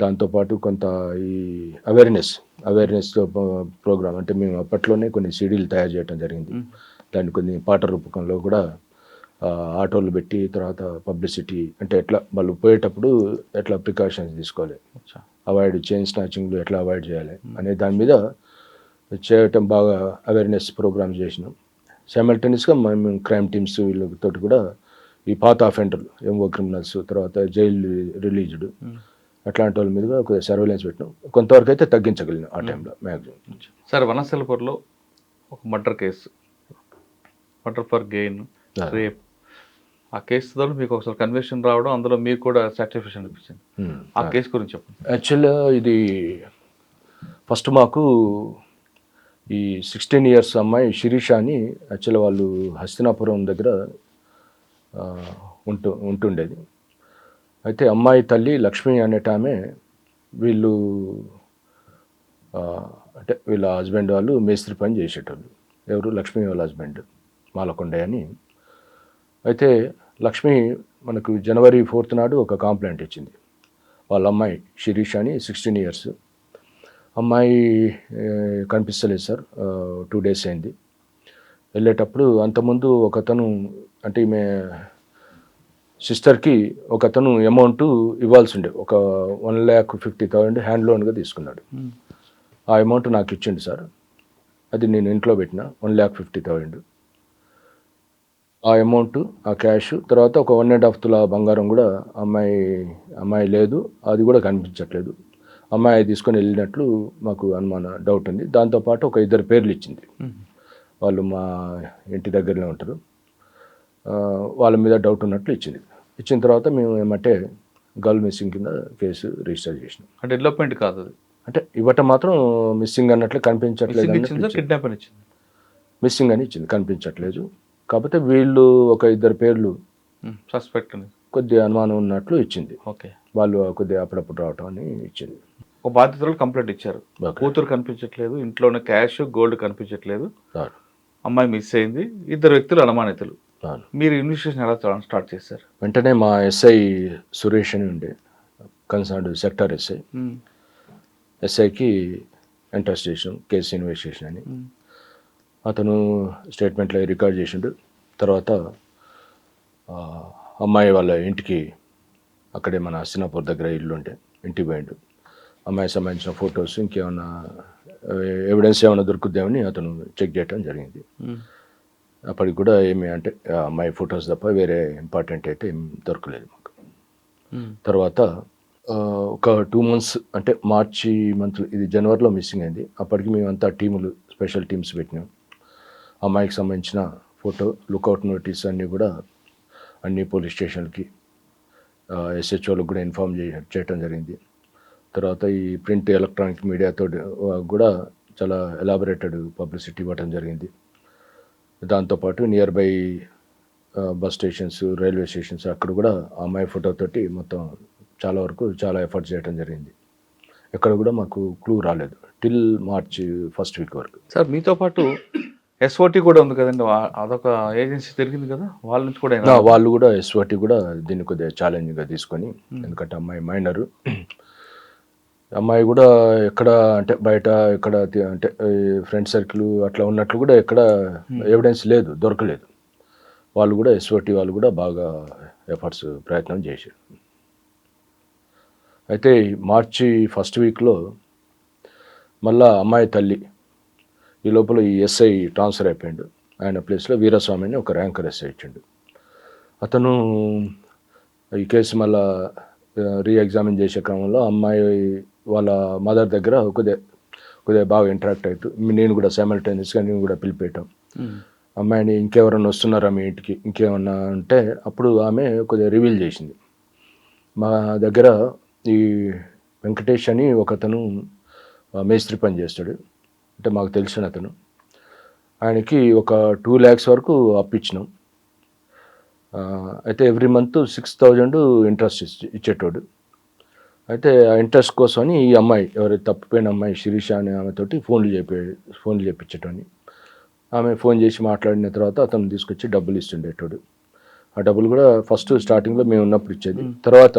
C: దాంతోపాటు కొంత ఈ అవేర్నెస్ ప్రోగ్రామ్, అంటే మేము అప్పట్లోనే కొన్ని సీడీలు తయారు చేయడం జరిగింది. దాన్ని కొన్ని పాట రూపకంలో కూడా ఆటోలు పెట్టి, తర్వాత పబ్లిసిటీ, అంటే ఎట్లా వాళ్ళు పోయేటప్పుడు ఎట్లా ప్రికాషన్స్ తీసుకోవాలి, చైన్ స్నాచింగ్లు ఎట్లా అవాయిడ్ చేయాలి అనే దాని మీద చేయటం, బాగా అవేర్నెస్ ప్రోగ్రామ్స్ చేసినాం. సైమల్టేనియస్గా మేము క్రైమ్ టీమ్స్ వీళ్ళతో కూడా ఈ పాత అఫెండర్లు, ఎంఓ క్రిమినల్స్, తర్వాత జైలు రిలీజ్డ్ అట్లాంటి వాళ్ళ మీద ఒక సర్వేలెన్స్ పెట్టినాం. కొంతవరకు అయితే తగ్గించగలిగినాం ఆ టైంలో మ్యాక్సిమం.
B: సార్, వనస్థలిపురంలో ఒక murder case, murder for gain, rape, ఆ కేసుతో మీకు ఒకసారి కన్విక్షన్ రావడం, అందులో మీకు కూడా సాటిస్ఫాక్షన్ అనిపించింది. ఆ కేసు గురించి చెప్పండి.
C: యాక్చువల్గా ఇది ఫస్ట్ మాకు ఈ 16 years అమ్మాయి శిరీష అని, యాక్చువల్గా వాళ్ళు హస్తినాపురం దగ్గర ఉంటుండేది. అయితే అమ్మాయి తల్లి లక్ష్మి అనేట ఆమె, వీళ్ళు అంటే వీళ్ళ హస్బెండ్ వాళ్ళు మేస్త్రి పని చేసేటోళ్ళు. ఎవరు? లక్ష్మి వాళ్ళ హస్బెండ్ మాలకొండయ్య అని. అయితే లక్ష్మి మనకు January 4th నాడు ఒక కంప్లైంట్ ఇచ్చింది. వాళ్ళ అమ్మాయి శిరీష అని, 16 years అమ్మాయి కనిపిస్తలేదు సార్, 2 days అయింది. వెళ్ళేటప్పుడు అంతకుముందు ఒకతను, అంటే ఈమె సిస్టర్కి ఒకతను అమౌంట్ ఇవ్వాల్సి ఉండే, ఒక 1,50,000 హ్యాండ్ లోన్గా తీసుకున్నాడు. ఆ అమౌంట్ నాకు ఇచ్చిండు సార్, అది నేను ఇంట్లో పెట్టిన 1,50,000. ఆ అమౌంట్, ఆ క్యాష్, తర్వాత ఒక 1.5 తులా బంగారం కూడా అమ్మాయి లేదు, అది కూడా కనిపించట్లేదు. అమ్మాయి తీసుకొని వెళ్ళినట్లు మాకు డౌట్ ఉంది. దాంతోపాటు ఒక 2 పేర్లు ఇచ్చింది, వాళ్ళు మా ఇంటి దగ్గరలో ఉంటారు, వాళ్ళ మీద డౌట్ ఉన్నట్లు ఇచ్చింది. ఇచ్చిన తర్వాత మేము ఏమంటే గర్ల్ మిస్సింగ్ కింద కేసు రిజిస్టర్ చేసినాం.
B: అంటే డెవలప్మెంట్ కాదు అది,
C: అంటే ఇవ్వటం మాత్రం మిస్సింగ్ అన్నట్లు కనిపించట్లేదు, మిస్సింగ్ అని ఇచ్చింది, కనిపించట్లేదు. కాకపోతే వీళ్ళు ఒక 2 పేర్లు
B: సస్పెక్ట్
C: కొద్దిగా అనుమానం ఉన్నట్లు ఇచ్చింది.
B: ఓకే,
C: వాళ్ళు కొద్దిగా అప్పుడప్పుడు రావటం అని ఇచ్చింది.
B: ఒక బాధితులు కంప్లైంట్ ఇచ్చారు, కూతురు కనిపించట్లేదు, ఇంట్లోనే క్యాష్ గోల్డ్ కనిపించట్లేదు, అమ్మాయి మిస్ అయింది, 2 వ్యక్తులు అనుమానితులు. మీరు ఇన్వెస్టిగేషన్ ఎలా స్టార్ట్ చేశారు?
C: వెంటనే మా ఎస్ఐ సురేష్ అని ఉండే, కన్సర్న్డ్ సెక్టర్ ఎస్ఐకి ఎంట్రస్ట్ చేసినాం కేసు ఇన్వెస్టిగేషన్ అని. అతను స్టేట్మెంట్లో రికార్డ్ చేసిండు. తర్వాత అమ్మాయి వాళ్ళ ఇంటికి, అక్కడే మన హస్తినాపూర్ దగ్గర ఇల్లు ఉంటే ఇంటికి పోయిండు. అమ్మాయికి సంబంధించిన ఫొటోస్, ఇంకేమన్నా ఎవిడెన్స్ ఏమైనా దొరుకుద్దామని అతను చెక్ చేయడం జరిగింది. అప్పటికి కూడా ఏమి, అంటే అమ్మాయి ఫొటోస్ తప్ప వేరే ఇంపార్టెంట్ అయితే ఏం దొరకలేదు మాకు. తర్వాత ఒక 2 months, అంటే మార్చి మంత్, ఇది జనవరిలో మిస్సింగ్ అయింది. అప్పటికి మేమంతా టీములు, స్పెషల్ టీమ్స్ పెట్టినాం. అమ్మాయికి సంబంధించిన ఫోటో, లుకౌట్ నోటీస్ అన్నీ కూడా అన్ని పోలీస్ స్టేషన్లకి, SHOలకు కూడా ఇన్ఫార్మ్ చేయటం జరిగింది. తర్వాత ఈ ప్రింట్ ఎలక్ట్రానిక్ మీడియాతో కూడా చాలా ఎలాబొరేటెడ్ పబ్లిసిటీ ఇవ్వటం జరిగింది. దాంతోపాటు near by bus stations, railway stations, అక్కడ కూడా అమ్మాయి ఫోటోతోటి మొత్తం చాలా వరకు చాలా ఎఫర్ట్స్ చేయడం జరిగింది. ఎక్కడ కూడా మాకు క్లూ రాలేదు టిల్ March 1st week వరకు.
B: సార్, మీతో పాటు SOT కూడా ఉంది కదండి, అదొక ఏజెన్సీ తిరిగింది కదా, వాళ్ళ నుంచి కూడా
C: వాళ్ళు కూడా SOT కూడా దీన్ని కొద్దిగా ఛాలెంజ్గా తీసుకొని, ఎందుకంటే అమ్మాయి మైనరు, అమ్మాయి కూడా ఎక్కడ, అంటే బయట ఎక్కడ, అంటే ఫ్రెండ్ సర్కిల్ అట్లా ఉన్నట్లు కూడా ఎక్కడ ఎవిడెన్స్ లేదు, దొరకలేదు. వాళ్ళు కూడా SOT వాళ్ళు కూడా బాగా ప్రయత్నం చేశారు. అయితే మార్చి ఫస్ట్ వీక్లో మళ్ళా అమ్మాయి తల్లి ఈ లోపల ఈ ఎస్ఐ ట్రాన్స్ఫర్ అయిపోయాడు. ఆయన ప్లేస్లో వీరస్వామి అని ఒక ర్యాంకర్ ఎస్ఐ ఇచ్చిండు. అతను ఈ కేసు మళ్ళా రీఎగ్జామిన్ చేసే క్రమంలో అమ్మాయి వాళ్ళ మదర్ దగ్గర కొద్దిగా బాగా ఇంటరాక్ట్ అవుతూ నేను కూడా సైమల్టేనియస్గా నేను కూడా పిలిపేయటం, అమ్మాయిని ఇంకెవరన్నా వస్తున్నారా మీ ఇంటికి ఇంకేమన్నా అంటే అప్పుడు ఆమె కొద్దిగా రివీల్ చేసింది. మా దగ్గర ఈ వెంకటేష్ అని ఒకతను మేస్త్రి పని చేస్తాడు, అంటే మాకు తెలిసిన అతను. ఆయనకి ఒక 2 lakhs వరకు అప్పిచ్చినాం. అయితే ఎవ్రీ మంత్ 6,000 ఇంట్రెస్ట్ ఇచ్చేటోడు. అయితే ఆ ఇంట్రెస్ట్ కోసమని ఈ అమ్మాయి ఎవరైతే తప్పిపోయిన అమ్మాయి శిరీష అనే ఆమెతోటి ఫోన్లు చేయించేటోని. ఆమె ఫోన్ చేసి మాట్లాడిన తర్వాత అతను తీసుకొచ్చి డబ్బులు ఇస్తుండేటోడు. ఆ డబ్బులు కూడా ఫస్ట్ స్టార్టింగ్లో మేము ఉన్నప్పుడు ఇచ్చేది. తర్వాత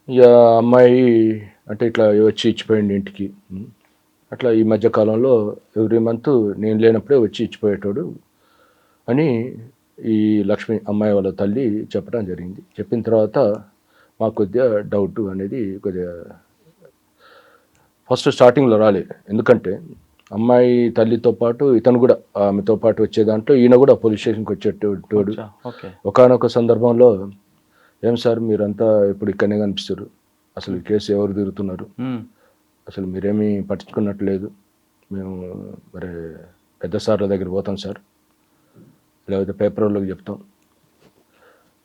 C: ఇక అమ్మాయి అంటే ఇట్లా వచ్చి ఇచ్చిపోయింది ఇంటికి. అట్లా ఈ మధ్య కాలంలో ఎవ్రీ మంత్ నేను లేనప్పుడే వచ్చి ఇచ్చిపోయేటోడు అని ఈ లక్ష్మి అమ్మాయి వాళ్ళ తల్లి చెప్పడం జరిగింది. చెప్పిన తర్వాత మాకు కొద్దిగా డౌట్ అనేది కొద్దిగా ఫస్ట్ స్టార్టింగ్లో రాలే. ఎందుకంటే అమ్మాయి తల్లితో పాటు ఇతను కూడా ఆమెతో పాటు వచ్చే దాంట్లో ఈయన కూడా పోలీస్ స్టేషన్కి వచ్చేటోడు. ఒకానొక సందర్భంలో ఏం సార్ మీరంతా ఇప్పుడు ఇక్కడనే కనిపిస్తారు, అసలు ఈ కేసు ఎవరు తిరుగుతున్నారు, అసలు మీరేమీ పట్టించుకున్నట్లేదు, మేము మరి పెద్ద సార్ల దగ్గర పోతాం సార్, లేకపోతే పేపర్ వాళ్ళకి చెప్తాం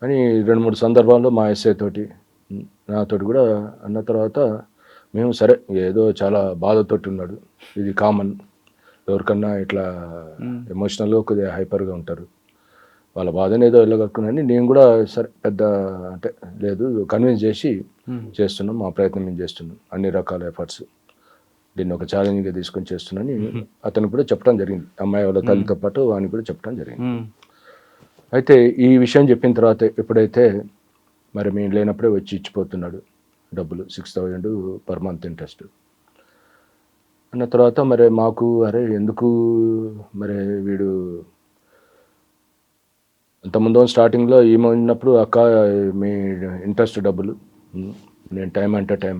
C: అని 2-3 సందర్భాల్లో మా ఎస్ఐ తోటి నాతోటి కూడా అన్న తర్వాత మేము సరే ఏదో చాలా బాధతోటి ఉన్నాడు, ఇది కామన్, ఎవరికన్నా ఇట్లా ఎమోషనల్గా కొద్దిగా హైపర్గా ఉంటారు, వాళ్ళ బాధని ఏదో వెళ్ళగలుగుతున్నాని నేను కూడా సరే పెద్ద అంటే లేదు కన్విన్స్ చేసి చేస్తున్నాం, మా ప్రయత్నం మేము చేస్తున్నాం, అన్ని రకాల ఎఫర్ట్స్ దీన్ని ఒక ఛాలెంజ్గా తీసుకొని చేస్తున్నాని అతను కూడా చెప్పడం జరిగింది. అమ్మాయి వాళ్ళ తల్లితో పాటు వాడిని కూడా చెప్పడం జరిగింది. అయితే ఈ విషయం చెప్పిన తర్వాత ఎప్పుడైతే మరి మేము లేనప్పుడే వచ్చి ఇచ్చిపోతున్నాడు డబ్బులు 6,000 పర్ మంత్ ఇంట్రెస్ట్ అన్న తర్వాత మరి మాకు అరే ఎందుకు మరి వీడు అంతకుముందు స్టార్టింగ్లో ఈమె ఉన్నప్పుడు అక్క మీ ఇంట్రెస్ట్ డబ్బులు నేను టైం అంటే టైం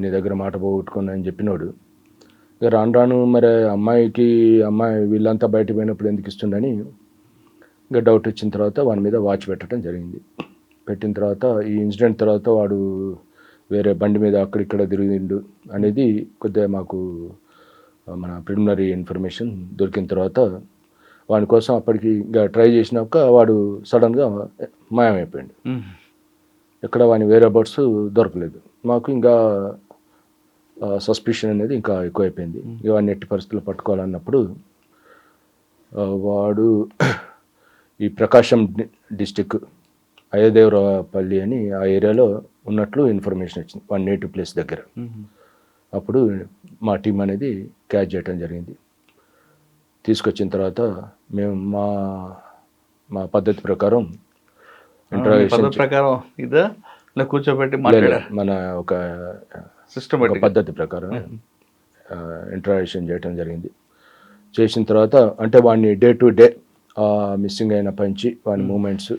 C: నీ దగ్గర మాట పోగొట్టుకున్నా అని చెప్పినోడు ఇక రాను మరి అమ్మాయి వీళ్ళంతా బయటకు పోయినప్పుడు ఎందుకు ఇస్తుండని ఇంకా డౌట్ ఇచ్చిన తర్వాత వాడి మీద వాచ్ పెట్టడం జరిగింది. పెట్టిన తర్వాత ఈ ఇన్సిడెంట్ తర్వాత వాడు వేరే బండి మీద అక్కడిక్కడ తిరిగిండు అనేది కొద్దిగా మాకు మన ప్రిలిమినరీ ఇన్ఫర్మేషన్ దొరికిన తర్వాత వాడి కోసం అప్పటికి ఇంకా ట్రై చేసినాక వాడు సడన్గా మాయమైపోయాడు. ఎక్కడ వాని వేరే బర్డ్స్ దొరకలేదు. మాకు ఇంకా సస్పిషన్ అనేది ఇంకా ఎక్కువైపోయింది. ఇవన్నీ ఎట్టి పరిస్థితుల్లో పట్టుకోవాలన్నప్పుడు వాడు ఈ ప్రకాశం డిస్టిక్ అయ్యదేవరపల్లి అని ఆ ఏరియాలో ఉన్నట్లు ఇన్ఫర్మేషన్ వచ్చింది వాడి నేటివ్ ప్లేస్ దగ్గర. అప్పుడు మా టీం అనేది క్యాచ్ చేయడం జరిగింది. తీసుకొచ్చిన తర్వాత మేము మా పద్ధతి ప్రకారం
B: కూర్చోబెట్టి
C: మన ఒక పద్ధతి ప్రకారం ఇంటరాక్షన్ చేయడం జరిగింది. చేసిన తర్వాత అంటే వాడిని డే టు డే మిస్సింగ్ అయిన పంచి వాడి మూమెంట్స్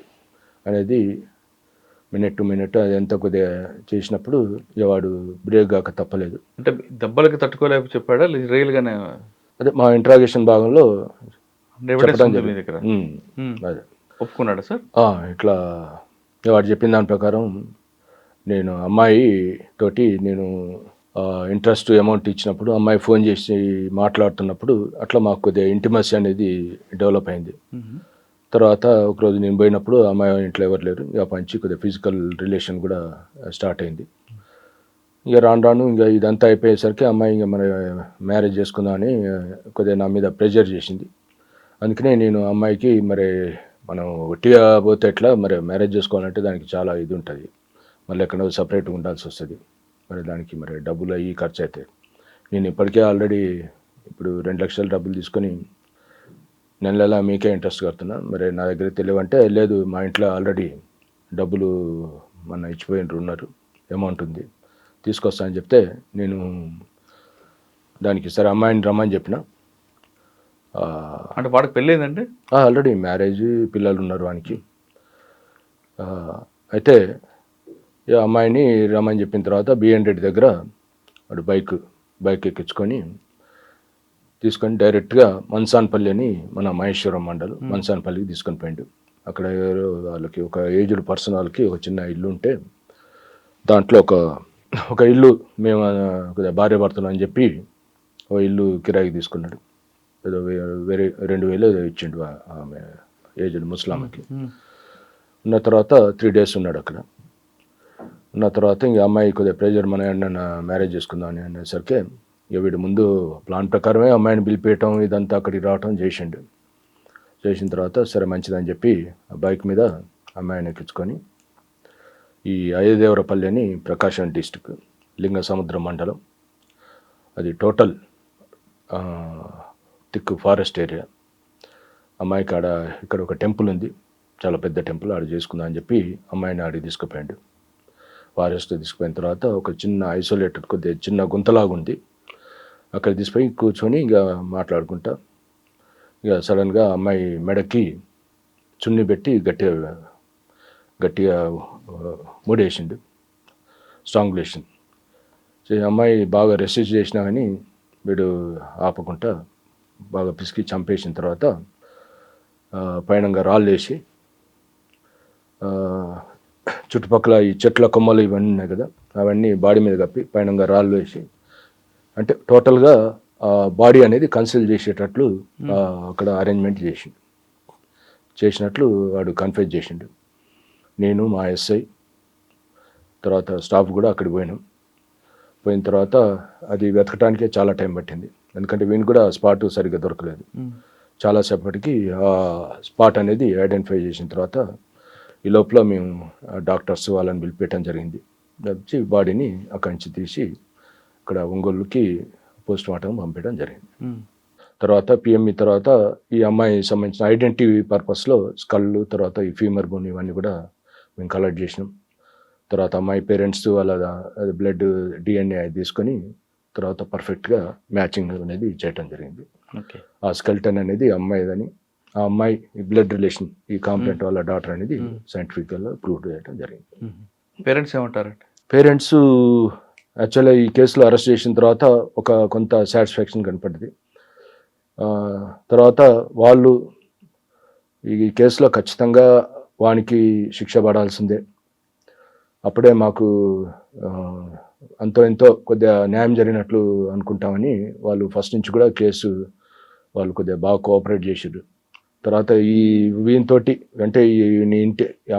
C: అనేది మినిట్ టు మినిట్ అది ఎంత కొద్దిగా చేసినప్పుడు ఇక వాడు బ్రేక్ కాక తప్పలేదు.
B: అంటే దెబ్బలకి తట్టుకోలేక చెప్పాడా రియల్గానే?
C: అదే మా ఇంటరాగేషన్ భాగంలో
B: ఒప్పుకున్నాడా సార్?
C: ఇట్లా వాడు చెప్పిన దాని ప్రకారం నేను అమ్మాయి తోటి నేను ఇంట్రెస్ట్ అమౌంట్ ఇచ్చినప్పుడు అమ్మాయి ఫోన్ చేసి మాట్లాడుతున్నప్పుడు అట్లా మాకు కొద్దిగా ఇంటిమసీ అనేది డెవలప్ అయింది. తర్వాత ఒకరోజు నేను పోయినప్పుడు అమ్మాయి ఇంట్లో ఎవరు లేరు, ఇక పంచి కొద్దిగా ఫిజికల్ రిలేషన్ కూడా స్టార్ట్ అయింది. ఇక రాను ఇంకా ఇదంతా అయిపోయేసరికి అమ్మాయి ఇంకా మన మ్యారేజ్ చేసుకుందామని కొద్దిగా నా మీద ప్రెషర్ చేసింది. అందుకనే నేను అమ్మాయికి మరి మనం ఒట్టిగా పోతే ఎట్లా మరి మ్యారేజ్ చేసుకోవాలంటే దానికి చాలా ఇది ఉంటుంది, మళ్ళీ ఎక్కడో సపరేట్గా ఉండాల్సి వస్తుంది, మరి దానికి మరి డబ్బులు అయ్యి ఖర్చు అవుతాయి. నేను ఇప్పటికే ఆల్రెడీ ఇప్పుడు 2 లక్షల డబ్బులు తీసుకొని నెల మీకే ఇంట్రెస్ట్ కడుతున్నా, మరి నా దగ్గర తెలియవంటే లేదు మా ఇంట్లో ఆల్రెడీ డబ్బులు మన ఇచ్చిపోయినరు ఉన్నారు, అమౌంట్ ఉంది తీసుకొస్తా అని చెప్తే నేను దానికి సరే అమ్మాయిని రమ్మని చెప్పిన.
B: అంటే వాడికి పెళ్ళైందండి?
C: ఆల్రెడీ మ్యారేజ్ పిల్లలు ఉన్నారు వానికి. అయితే ఇక అమ్మాయిని రమ్మని చెప్పిన తర్వాత B100 దగ్గర వాడు బైక్ ఎక్కించుకొని తీసుకొని డైరెక్ట్గా మన్సాన్పల్లి అని మన మహేశ్వరం మండలం మన్సాన్పల్లికి తీసుకొని పోయిండు. అక్కడ వాళ్ళకి ఒక ఏజ్డ్ పర్సన్ వాళ్ళకి ఒక చిన్న ఇల్లు ఉంటే దాంట్లో ఒక ఇల్లు మేము భార్య భర్తలు అని చెప్పి ఒక ఇల్లు కిరాయికి తీసుకున్నాడు. ఏదో వేరే 2,000 ఇచ్చిండు ఆమె ఏజ్డ్ ముస్లాంకి. ఉన్న తర్వాత 3 days ఉన్నాడు అక్కడ. ఉన్న తర్వాత ఇంక అమ్మాయి కొద్దిగా ప్రెజర్ మన ఏమన్నా మ్యారేజ్ చేసుకుందాం అని అనేసరికి ఇక వీడు ముందు ప్లాన్ ప్రకారమే అమ్మాయిని పిలిపేయటం ఇదంతా అక్కడికి రావటం చేసిండు. చేసిన తర్వాత సరే మంచిదని చెప్పి ఆ బైక్ మీద అమ్మాయిని ఎక్కించుకొని ఈ అయ్యదేవరపల్లి అని ప్రకాశం డిస్టిక్ లింగసముద్రం మండలం, అది టోటల్ థిక్ ఫారెస్ట్ ఏరియా. అమ్మాయికి ఇక్కడ ఒక టెంపుల్ ఉంది, చాలా పెద్ద టెంపుల్, ఆడ చేసుకుందాం అని చెప్పి అమ్మాయిని ఆడికి తీసుకుపోయాడు. ఫారెస్ట్ తీసుకుపోయిన తర్వాత ఒక చిన్న ఐసోలేటెడ్ కొద్దిగా చిన్న గుంతలాగా ఉంది, అక్కడ తీసుకుపోయి కూర్చొని ఇక మాట్లాడుకుంటా ఇక సడన్గా అమ్మాయి మెడకి చున్ని పెట్టి గట్టిగా మూడేసిండు, స్ట్రాంగులేషన్. అమ్మాయి బాగా రెసిస్ట్ చేసినా కానీ వీడు ఆపకుండా బాగా పిసికి చంపేసిన తర్వాత పైనంగా రాళ్ళు వేసి చుట్టుపక్కల ఈ చెట్ల కొమ్మలు ఇవన్నీ ఉన్నాయి కదా అవన్నీ బాడీ మీద కప్పి పైనంగా రాళ్ళు వేసి, అంటే టోటల్గా బాడీ అనేది కన్సిల్ చేసేటట్లు అక్కడ అరేంజ్మెంట్ చేసినట్లు వాడు కన్ఫెస్ చేసిండు. నేను మా SI తర్వాత స్టాఫ్ కూడా అక్కడికి పోయిన తర్వాత అది వెతకటానికే చాలా టైం పట్టింది, ఎందుకంటే వీని కూడా స్పాట్ సరిగ్గా దొరకలేదు. చాలాసేపటికి ఆ స్పాట్ అనేది ఐడెంటిఫై చేసిన తర్వాత ఈ లోపల మేము డాక్టర్స్ వాళ్ళని పిలిపెట్టడం జరిగింది. వచ్చి బాడీని అక్కడి నుంచి తీసి ఇక్కడ ఒంగోలుకి పోస్ట్ మార్టం పంపించడం జరిగింది. తర్వాత PME తర్వాత ఈ అమ్మాయి సంబంధించిన ఐడెంటిటీ పర్పస్లో స్కల్ తర్వాత ఈ ఫీమర్ బోన్ ఇవన్నీ కూడా మేము కలెక్ట్ చేసినాం. తర్వాత అమ్మాయి పేరెంట్స్ వాళ్ళ బ్లడ్ DNA తీసుకొని తర్వాత పర్ఫెక్ట్గా మ్యాచింగ్ అనేది చేయటం జరిగింది. ఆ స్కెల్టన్ అనేది అమ్మాయిదని, ఆ అమ్మాయి బ్లడ్ రిలేషన్ ఈ కాంప్లైంట్ వాళ్ళ డాటర్ అనేది సైంటిఫిక్గా ప్రూవ్ చేయడం జరిగింది.
B: పేరెంట్స్ ఏమంటారంటే? పేరెంట్స్
C: యాక్చువల్గా ఈ కేసులో అరెస్ట్ చేసిన తర్వాత కొంత సాటిస్ఫాక్షన్ కనపడింది. తర్వాత వాళ్ళు ఈ కేసులో ఖచ్చితంగా వానికి శిక్ష పడాల్సిందే, అప్పుడే మాకు అంతో ఎంతో కొద్దిగా న్యాయం జరిగినట్లు అనుకుంటామని వాళ్ళు ఫస్ట్ నుంచి కూడా కేసు వాళ్ళు కొద్దిగా బాగా కోఆపరేట్ చేసారు. తర్వాత వీనితోటి అంటే ఈ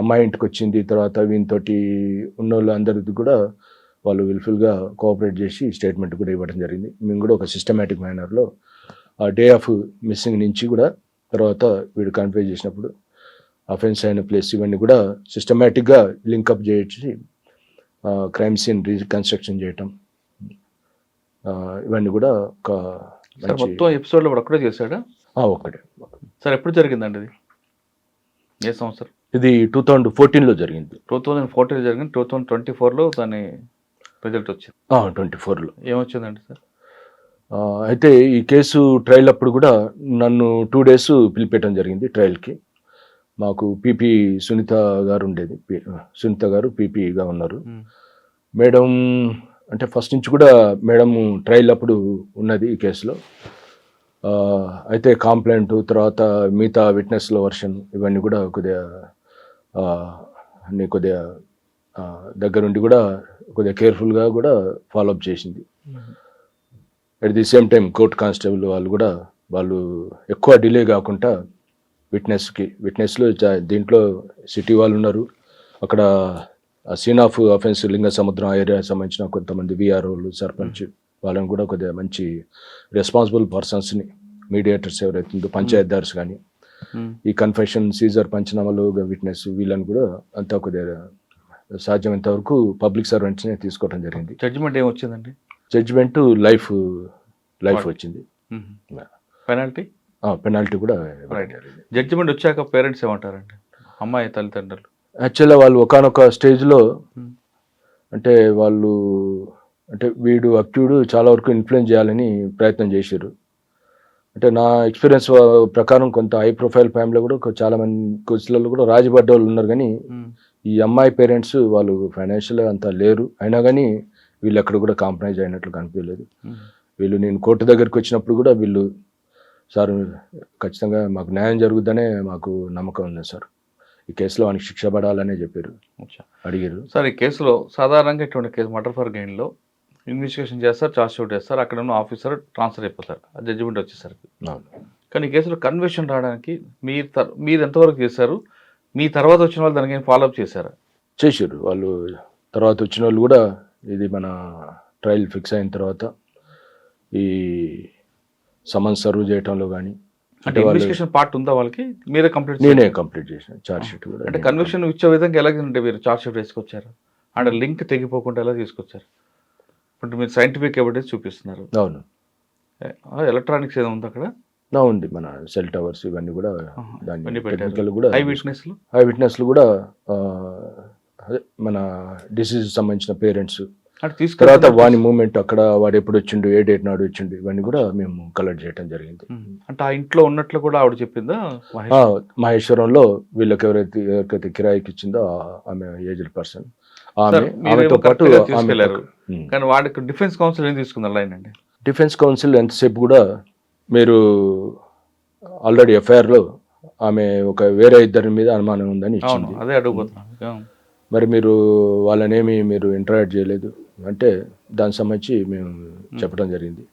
C: అమ్మాయి ఇంటికి వచ్చింది తర్వాత వీనితోటి ఉన్న వాళ్ళు అందరిది కూడా వాళ్ళు విల్ఫుల్గా కోఆపరేట్ చేసి స్టేట్మెంట్ కూడా ఇవ్వడం జరిగింది. మేము కూడా ఒక సిస్టమేటిక్ మేనర్లో ఆ డే ఆఫ్ మిస్సింగ్ నుంచి కూడా తర్వాత వీడు కన్ఫ్యూజ్ చేసినప్పుడు అఫెన్స్ అయిన ప్లేస్ ఇవన్నీ కూడా సిస్టమేటిక్గా లింకప్ చేసి క్రైమ్ సీన్ రీకన్స్ట్రక్షన్ చేయటం ఇవన్నీ కూడా ఒక
B: మొత్తం ఎపిసోడ్లో ఒక్కడే చేశాడా?
C: ఒక్కడే.
B: సార్ ఎప్పుడు జరిగిందండి ఇది? ఏ సంవత్సరం?
C: ఇది 2014లో జరిగింది.
B: 2014 జరిగింది. 2024లో దాని రిజల్ట్ వచ్చింది.
C: 24లో
B: ఏమొచ్చిందండి సార్?
C: అయితే ఈ కేసు ట్రయల్ అప్పుడు కూడా నన్ను 2 days పిలిపెట్టడం జరిగింది ట్రయల్కి. మాకు PP సునీత గారు ఉండేది, సునీత గారు PPగా ఉన్నారు. మేడం అంటే ఫస్ట్ నుంచి కూడా మేడం ట్రయల్ అప్పుడు ఉన్నది ఈ కేసులో. అయితే కాంప్లైంట్ తర్వాత మిగతా విట్నెస్ల వర్షన్ ఇవన్నీ కూడా కొద్దిగా దగ్గరుండి కూడా కొద్దిగా కేర్ఫుల్గా కూడా ఫాలోఅప్ చేసింది. At the same time court constable వాళ్ళు ఎక్కువ డిలే కాకుండా విట్నెస్లు దీంట్లో సిటీ వాళ్ళు ఉన్నారు, అక్కడ scene of offence Lingasamudram area సంబంధించిన కొంతమంది VROలు సర్పంచ్ వాళ్ళని కూడా కొద్దిగా మంచి రెస్పాన్సిబుల్ పర్సన్స్ని మీడియేటర్స్ ఎవరైతుందో పంచాయతీదార్స్ కానీ ఈ కన్ఫెషన్ సీజర్ పంచనామాలు విట్నెస్ వీళ్ళని కూడా అంతా కొద్దిగా సాధ్యమైనంత వరకు పబ్లిక్ సర్వెంట్స్ని తీసుకోవడం జరిగింది.
B: జడ్జిమెంట్ ఏమొచ్చిందండి?
C: జడ్జిమెంట్ లైఫ్ వచ్చింది. పెనాల్టీ కూడా.
B: జడ్జిమెంట్ వచ్చాక పేరెంట్స్ ఏమంటారండి, అమ్మాయి తల్లిదండ్రులు?
C: యాక్చువల్గా వాళ్ళు ఒకానొక స్టేజ్లో అంటే వీడు అక్యూడ్ చాలా వరకు ఇన్ఫ్లుయెన్స్ చేయాలని ప్రయత్నం చేశారు. అంటే నా ఎక్స్పీరియన్స్ ప్రకారం కొంత హై ప్రొఫైల్ ఫ్యామిలీ కూడా చాలా మంది కేసులలో కూడా రాజీపడ్డ వాళ్ళు ఉన్నారు, కానీ ఈ అమ్మాయి పేరెంట్స్ వాళ్ళు ఫైనాన్షియల్ అంతా లేరు, అయినా కానీ వీళ్ళు ఎక్కడ కూడా కాంప్రమైజ్ అయినట్లు కనిపించలేదు. వీళ్ళు నేను కోర్టు దగ్గరికి వచ్చినప్పుడు కూడా వీళ్ళు సార్ ఖచ్చితంగా మాకు న్యాయం జరుగుద్దనే మాకు నమ్మకం ఉంది సార్, ఈ కేసులో వానికి శిక్ష పడాలనే చెప్పారు, అడిగారు.
B: సార్ ఈ కేసులో సాధారణంగా ఇటువంటి కేసు మర్డర్ ఫర్ గెయిన్లో ఇన్వెస్టిగేషన్ చేస్తారు, ఛార్జ్ షీట్ చేస్తారు, అక్కడ ఉన్న ఆఫీసర్ ట్రాన్స్ఫర్ అయిపోతారు ఆ జడ్జిమెంట్ వచ్చేసరికి. కానీ ఈ కేసులో కన్విక్షన్ రావడానికి మీరు ఎంతవరకు చేశారు, మీ తర్వాత వచ్చిన వాళ్ళు దానికి ఫాలోఅప్ చేశారా?
C: చేశారు వాళ్ళు. తర్వాత వచ్చిన వాళ్ళు కూడా ఇది మన ట్రయల్ ఫిక్స్ అయిన తర్వాత ఈ సమన్స్ సర్వ్ చేయటంలో కానీ
B: అంటే ఇన్వెస్టిగేషన్ పార్ట్ ఉందా వాళ్ళకి, మీరే కంప్లీట్?
C: నేనే కంప్లీట్ చేసిన ఛార్జ్ షీట్ కూడా.
B: అంటే కన్విక్షన్ ఇచ్చే విధంగా ఎలాగంటే మీరు ఛార్జ్ షీట్ వేసుకొచ్చారు, అంటే లింక్ తెగిపోకుండా ఎలా తీసుకొచ్చారు? అంటే మీరు సైంటిఫిక్ ఎవిడెన్స్ చూపిస్తున్నారు.
C: అవును.
B: ఎలక్ట్రానిక్స్ ఏదో ఉంది అక్కడ?
C: ఉంది, మన సెల్ టవర్స్ ఇవన్నీ కూడా దాన్ని టెక్నికల్ కూడా.
B: ఐ విట్నెస్లు
C: కూడా అదే మన డిసీజ్ సంబంధించిన పేరెంట్స్,
B: అంటే
C: తర్వాత వాని మూమెంట్ అక్కడ వాడు ఎప్పుడు వచ్చిండు, ఏ డేట్ నాడు వచ్చిండు, ఇవన్నీ కూడా మేము కలెక్ట్ చేయడం జరిగింది.
B: అంటే ఆ ఇంట్లో ఉన్నట్లు కూడా ఆవిడ చెప్పిందా?
C: మహేశ్వరంలో వీళ్ళకి ఎవరికైతే కిరాయికి ఇచ్చిందో ఆమె ఏజ్డ్ పర్సన్, ఆమెతో పాటు
B: తీసుకెళ్లారు. కానీ వాడికి డిఫెన్స్ కౌన్సిల్ ఏం తీసుకున్నారు లైన్ అండి?
C: డిఫెన్స్ కౌన్సిల్ ఎంతసేపు కూడా మీరు ఆల్రెడీ ఎఫ్ఐఆర్లో ఆమె ఒక వేరే ఇద్దరి మీద అనుమానం ఉందని ఇచ్చింది.
B: అదే అడుగుతున్నాను.
C: మరి మీరు వాళ్ళనేమి మీరు ఇంటరాక్ట్ చేయలేదు అంటే దానికి సంబంధించి మేము చెప్పడం జరిగింది.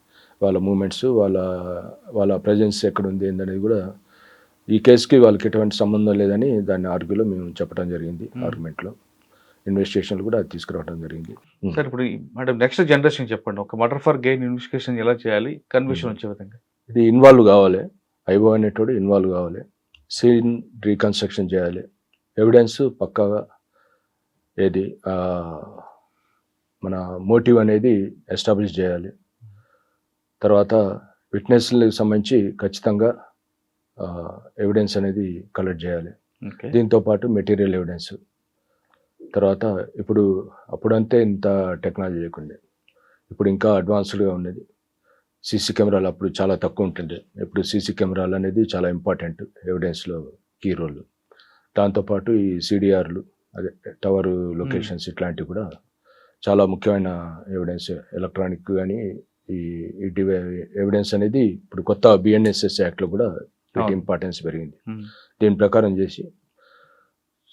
C: వాళ్ళ మూమెంట్స్, వాళ్ళ ప్రజెన్స్ ఎక్కడ ఉంది ఏందనేది కూడా ఈ కేసుకి వాళ్ళకి ఎటువంటి సంబంధం లేదని దాన్ని ఆర్గ్యూలో మేము చెప్పడం జరిగింది. ఆర్గ్యుమెంట్లో ఇన్వెస్టిగేషన్లు కూడా తీసుకురావడం జరిగింది.
B: సార్ ఇప్పుడు మేడం నెక్స్ట్ జనరేషన్ చెప్పండి, ఒక మర్డర్ ఫర్ గెయిన్ ఇన్వెస్టిగేషన్ ఎలా చేయాలి, కన్విక్షన్ వచ్చే విధంగా?
C: ఇది ఇన్వాల్వ్ కావాలి, ఐఓ అనేటోడు ఇన్వాల్వ్ కావాలి, సీన్ రీకన్స్ట్రక్షన్ చేయాలి, ఎవిడెన్స్ పక్కాగా ఏది మన మోటివ్ అనేది ఎస్టాబ్లిష్ చేయాలి, తర్వాత విట్నెస్లకు సంబంధించి ఖచ్చితంగా ఎవిడెన్స్ అనేది కలెక్ట్ చేయాలి. దీంతోపాటు మెటీరియల్ ఎవిడెన్స్, తర్వాత అప్పుడంతే ఇంత టెక్నాలజీ లేకుండే, ఇప్పుడు ఇంకా అడ్వాన్స్డ్గా ఉన్నది. సీసీ కెమెరాలు అప్పుడు చాలా తక్కువ ఉంటుంది, ఇప్పుడు సీసీ కెమెరాలు అనేది చాలా ఇంపార్టెంట్ ఎవిడెన్స్లో కీ రోల్. దాంతోపాటు ఈ సిడిఆర్లు, అదే టవర్ లొకేషన్స్, ఇట్లాంటివి కూడా చాలా ముఖ్యమైన ఎవిడెన్స్. ఎలక్ట్రానిక్ కానీ ఈ ఎవిడెన్స్ అనేది ఇప్పుడు కొత్త బిఎన్ఎస్ఎస్ యాక్ట్లో కూడా ఇంపార్టెన్స్ పెరిగింది. దీని ప్రకారం చేసి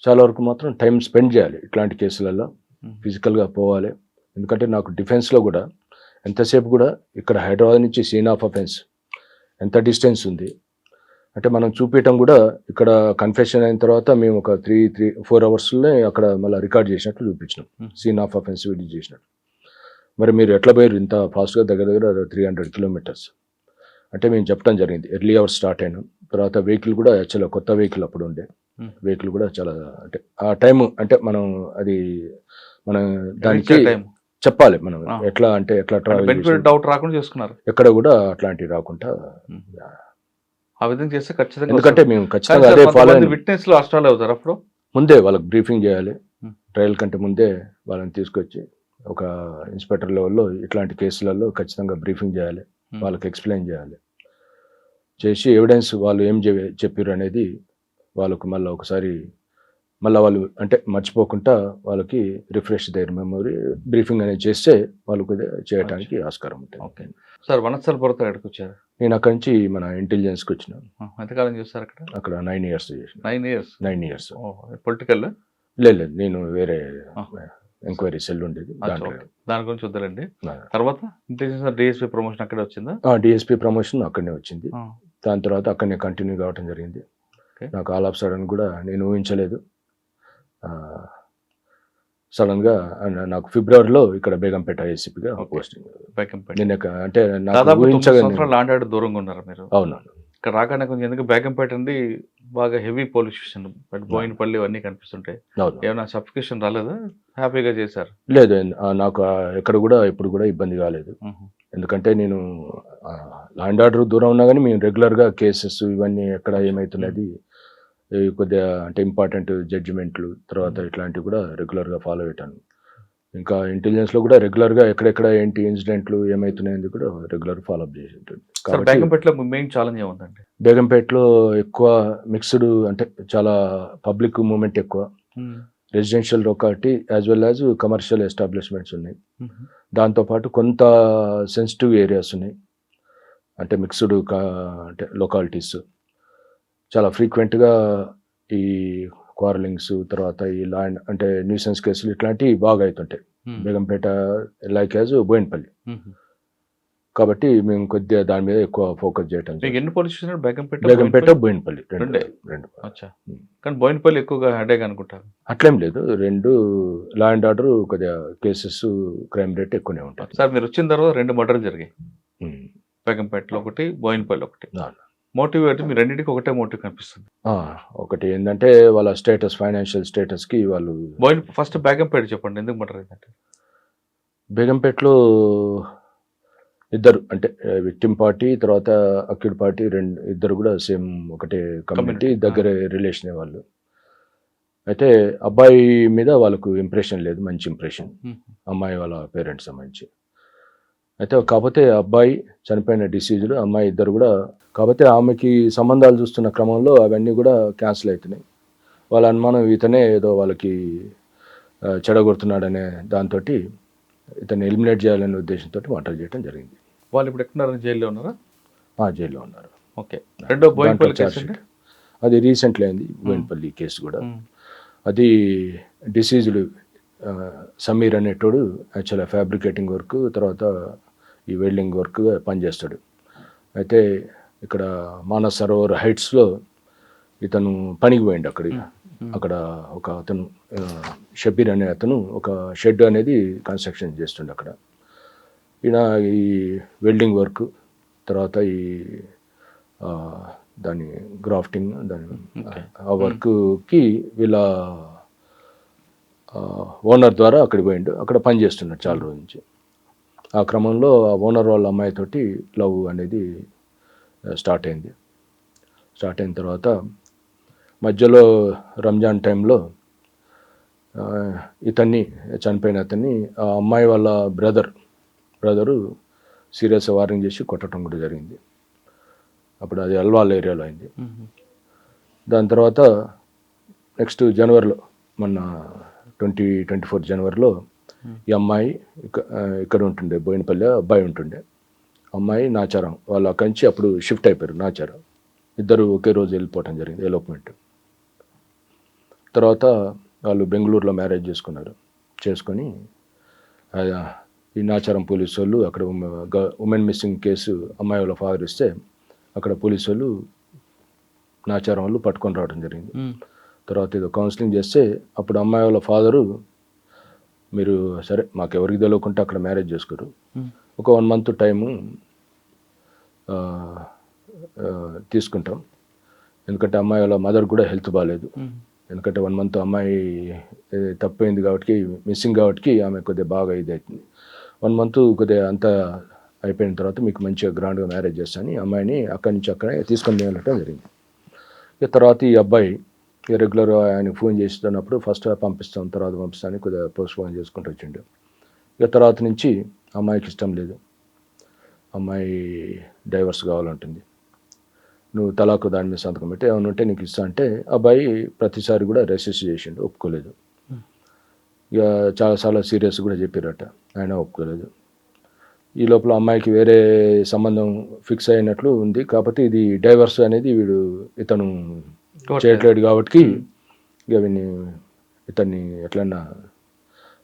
C: చాలా వరకు మాత్రం టైం స్పెండ్ చేయాలి ఇట్లాంటి కేసులలో, ఫిజికల్గా పోవాలి. ఎందుకంటే నాకు డిఫెన్స్లో కూడా ఎంతసేపు కూడా ఇక్కడ హైదరాబాద్ నుంచి సీన్ ఆఫ్ అఫెన్స్ ఎంత డిస్టెన్స్ ఉంది అంటే మనం చూపించడం కూడా ఇక్కడ కన్ఫెషన్ అయిన తర్వాత మేము ఒక 3-4 అవర్స్లోనే అక్కడ మళ్ళీ రికార్డ్ చేసినట్లు చూపించినాం, సీన్ ఆఫ్ అఫెన్స్ వీడియో చేసినట్టు. మరి మీరు ఎట్లా పోయారు ఇంత ఫాస్ట్గా? దగ్గర 300 కిలోమీటర్స్ అంటే మేము చెప్పడం జరిగింది. ఎర్లీ అవర్స్ స్టార్ట్ అయినాం. తర్వాత వెహికల్ కూడా చాలా కొత్త వెహికల్ అప్పుడు ఉండే వెహికల్ కూడా చాలా అంటే ఆ టైం అంటే మనం అది మనం దానికి చెప్పాలి, మనం ఎట్లా అంటే ఎట్లా ట్రావెల్
B: డౌట్ రాకుండా చేసుకున్నారు,
C: ఎక్కడ కూడా అట్లాంటివి రాకుండా
B: ఆ విధంగా చేస్తే ఖచ్చితంగా.
C: ఎందుకంటే మేము ఖచ్చితంగా అదే ఫాలో
B: విట్నెస్ లో అష్టాలు అవుతారు. అప్పుడు
C: ముందే వాళ్ళకి బ్రీఫింగ్ చేయాలి, ట్రయల్ కంటే ముందే వాళ్ళని తీసుకొచ్చి ఒక ఇన్స్పెక్టర్ లెవెల్లో ఇట్లాంటి కేసులలో ఖచ్చితంగా బ్రీఫింగ్ చేయాలి, వాళ్ళకి ఎక్స్ప్లెయిన్ చేయాలి, చేసి ఎవిడెన్స్ వాళ్ళు ఏం చెప్పారు అనేది వాళ్ళకు మళ్ళీ ఒకసారి వాళ్ళు అంటే మర్చిపోకుండా వాళ్ళకి రిఫ్రెష్ దేర్ మెమరీ బ్రీఫింగ్ అనేది చేస్తే వాళ్ళకు చేయడానికి ఆస్కారం ఉంటుంది.
B: ఓకే సార్, వనస్థలపురం ఎక్కడికి వచ్చారు?
C: నేను అక్కడి నుంచి మన ఇంటెలిజెన్స్కి వచ్చినాను.
B: ఎంతకాలం చేస్తారు అక్కడ?
C: అక్కడ 9 years చేసిన. 9 years
B: పొలిటికల్?
C: లేదు, నేను వేరే ఎంక్వైరీ సెల్ ఉండేది,
B: దాని గురించి వద్దాలండి. తర్వాత ఇంటెలిజెన్స్ డిఎస్పీ ప్రమోషన్ అక్కడే వచ్చిందా?
C: డిఎస్పీ ప్రమోషన్ అక్కడనే వచ్చింది. దాని తర్వాత అక్కడనే కంటిన్యూ కావడం జరిగింది. నాకు ఆల్ ఆఫ్ సడన్ కూడా నేను ఊహించలేదు, సడన్గా నాకు ఫిబ్రవరిలో ఇక్కడ బేగంపేట ఏసీపీగా పోస్టింగ్. నేను అంటే
B: లాండాడు దూరంగా ఉన్నారు మీరు?
C: అవునవును.
B: ఇక్కడ రాగానే కొంచెం ఎందుకు బేగంపేట అండి బాగా హెవీ పొల్యూషన్, బోయినపల్లి అన్నీ కనిపిస్తుంటాయి, ఏమైనా సఫికేషన్ రాలేదా? హ్యాపీగా చేశారు?
C: లేదు, నాకు ఎక్కడ కూడా ఇప్పుడు కూడా ఇబ్బంది కాలేదు. ఎందుకంటే నేను ల్యాండ్ ఆర్డర్ దూరం ఉన్నా కానీ మేము రెగ్యులర్గా కేసెస్ ఇవన్నీ ఎక్కడ ఏమవుతున్నది కొద్దిగా అంటే ఇంపార్టెంట్ జడ్జిమెంట్లు తర్వాత ఇట్లాంటివి కూడా రెగ్యులర్గా ఫాలో అయ్యాను. ఇంకా ఇంటెలిజెన్స్లో కూడా రెగ్యులర్గా ఎక్కడెక్కడ ఏంటి ఇన్సిడెంట్లు ఏమవుతున్నాయని కూడా రెగ్యులర్ ఫాలో అప్ చేసి ఉంటుంది.
B: బేగంపేటలో మెయిన్ ఛాలెంజ్ ఏముందండి?
C: బేగంపేటలో ఎక్కువ మిక్స్డ్ అంటే చాలా పబ్లిక్ మూమెంట్ ఎక్కువ, residential locality as well as commercial establishments ఉన్నాయి. దాంతోపాటు కొంత సెన్సిటివ్ ఏరియాస్ ఉన్నాయి, అంటే మిక్స్డ్ అంటే లొకాలిటీస్. చాలా ఫ్రీక్వెంట్గా ఈ క్వారలింగ్స్, తర్వాత ఈ ల్యాండ్ అంటే న్యూసెన్స్ కేసులు ఇట్లాంటివి బాగా అవుతుంటాయి బేగంపేట లైక్ యాజ్ బోయినపల్లి. కాబట్టి మేము కొద్దిగా దాని మీద ఎక్కువ ఫోకస్ చేయటం.
B: ఎన్ని పోలీస్ స్టేషన్?
C: బేగంపేట బోయినపల్లి రెండు.
B: కానీ బోయినపల్లి ఎక్కువగా హెడేక్ అనుకుంటారు.
C: అట్లేం లేదు, రెండు లా అండ్ ఆర్డర్ కొద్దిగా కేసెస్ క్రైమ్ రేట్ ఎక్కువనే ఉంటుంది.
B: సార్ మీరు వచ్చిన తర్వాత 2 మర్డర్లు జరిగాయి, బేగంపేటలో ఒకటి, బోయినపల్లి ఒకటి. మోటివ్ ఏంటి? మీరు రెండింటికి ఒకటే మోటివ్ కనిపిస్తుంది.
C: ఒకటి ఏంటంటే వాళ్ళ స్టేటస్, ఫైనాన్షియల్ స్టేటస్కి వాళ్ళు.
B: ఫస్ట్ బేగంపేట చెప్పండి, ఎందుకు మర్డర్ అయిందంటే?
C: బేగంపేటలో ఇద్దరు, అంటే విక్టిమ్ పార్టీ తర్వాత అక్యూడ్ పార్టీ ఇద్దరు కూడా సేమ్ ఒకటే కమ్యూనిటీ, దగ్గర రిలేషనే వాళ్ళు. అయితే అబ్బాయి మీద వాళ్ళకు ఇంప్రెషన్ లేదు, మంచి ఇంప్రెషన్ అమ్మాయి వాళ్ళ పేరెంట్స్ సంబంధించి. అయితే కాకపోతే అబ్బాయి చనిపోయిన డిసీజులు, అమ్మాయి ఇద్దరు కూడా. కాకపోతే ఆమెకి సంబంధాలు చూస్తున్న క్రమంలో అవన్నీ కూడా క్యాన్సిల్ అవుతున్నాయి. వాళ్ళ అనుమానం ఇతనే ఏదో వాళ్ళకి చెడగొడుతున్నాడనే దాంతో ఇతన్ని ఎలిమినేట్ చేయాలనే ఉద్దేశంతో మర్డర్ చేయడం జరిగింది.
B: వాళ్ళు ఇప్పుడు ఎక్కడున్నారు? జైల్లో ఉన్నారా?
C: జైల్లో ఉన్నారు.
B: ఓకే. రెండో బోయినపల్లి కేసు
C: అది రీసెంట్లీ అయింది, బోయినపల్లి కేసు కూడా. అది డిసీజులు సమీర్ అనేటోడు యాక్చువల్గా ఫ్యాబ్రికేటింగ్ వర్క్, తర్వాత ఈ వెల్డింగ్ వర్క్ పనిచేస్తాడు. అయితే ఇక్కడ మానస్ సరోవర్ హైట్స్లో ఇతను పనికి పోయిండు. అక్కడ ఒక అతను షబీర్ అనే అతను ఒక షెడ్ అనేది కన్స్ట్రక్షన్ చేస్తుండే అక్కడ. ఈయన ఈ వెల్డింగ్ వర్క్, తర్వాత ఈ దాని గ్రాఫ్టింగ్, ఆ వర్క్కి వీళ్ళ ఓనర్ ద్వారా అక్కడికి పోయిండు. అక్కడ పని చేస్తున్నాడు చాలా రోజు నుంచి. ఆ క్రమంలో ఆ ఓనర్ వాళ్ళ అమ్మాయితోటి లవ్ అనేది స్టార్ట్ అయింది. స్టార్ట్ అయిన తర్వాత మధ్యలో రంజాన్ టైంలో చనిపోయిన అతన్ని ఆ అమ్మాయి వాళ్ళ బ్రదరు సీరియస్ వార్నింగ్ చేసి కొట్టడం కూడా జరిగింది. అప్పుడు అది అల్వాల్ ఏరియాలో అయింది. దాని తర్వాత నెక్స్ట్ జనవరిలో, మొన్న 2024 జనవరిలో ఈ అమ్మాయి ఇక్కడ ఉంటుండే, బోయినపల్లి అబ్బాయి ఉంటుండే. అమ్మాయి నాచారం, వాళ్ళు అక్కడి నుంచి అప్పుడు షిఫ్ట్ అయిపోయారు నాచారం. ఇద్దరు ఒకే రోజు వెళ్ళిపోవటం జరిగింది, ఎలోప్మెంట్. తర్వాత వాళ్ళు బెంగళూరులో మ్యారేజ్ చేసుకొని ఈ నాచారం పోలీసు వాళ్ళు అక్కడ ఉమెన్ మిస్సింగ్ కేసు అమ్మాయి వాళ్ళ ఫాదర్ ఇస్తే అక్కడ పోలీసు వాళ్ళు నాచారం వాళ్ళు పట్టుకొని రావడం జరిగింది. తర్వాత ఏదో కౌన్సిలింగ్ చేస్తే అప్పుడు అమ్మాయి వాళ్ళ ఫాదరు, మీరు సరే మాకు ఎవరికి తెలియకుండా అక్కడ మ్యారేజ్ చేసుకోరు, ఒక 1 మంత్ టైము తీసుకుంటాం, ఎందుకంటే అమ్మాయి వాళ్ళ మదర్ కూడా హెల్త్ బాగాలేదు. ఎందుకంటే 1 మంత్ అమ్మాయి తప్పైంది కాబట్టి, మిస్సింగ్ కాబట్టి ఆమె కొద్దిగా బాగా ఇది అవుతుంది. 1 మంత్ కొద్దిగా అంతా అయిపోయిన తర్వాత మీకు మంచిగా గ్రాండ్గా మ్యారేజ్ చేస్తాను అమ్మాయిని అక్కడి నుంచి అక్కడే తీసుకొని వెళ్ళటం జరిగింది. ఇక తర్వాత ఈ అబ్బాయి రెగ్యులర్ ఆయనకు ఫోన్ చేస్తున్నప్పుడు ఫస్ట్ పంపిస్తాం, తర్వాత పంపిస్తాను కొద్దిగా పోస్ట్ పోన్ చేసుకుంటూ వచ్చిండు. ఇక తర్వాత నుంచి అమ్మాయికి ఇష్టం లేదు, అమ్మాయి డైవర్స్ కావాలంటుంది. నువ్వు తలాకు దాని మీద సంతకం పెట్టి ఏమైనా ఉంటే నీకు ఇస్తా అంటే అబ్బాయి ప్రతిసారి కూడా రెసిస్ట్ చేసిండు, ఒప్పుకోలేదు. ఇక చాలాసార్లు సీరియస్ కూడా చెప్పారట, ఆయన ఒప్పుకోలేదు. ఈ లోపల అమ్మాయికి వేరే సంబంధం ఫిక్స్ అయినట్లు ఉంది, కాకపోతే ఇది డైవర్స్ అనేది ఇతను చేయట్లేదు కాబట్టి ఇక ఇతన్ని ఎట్లన్నా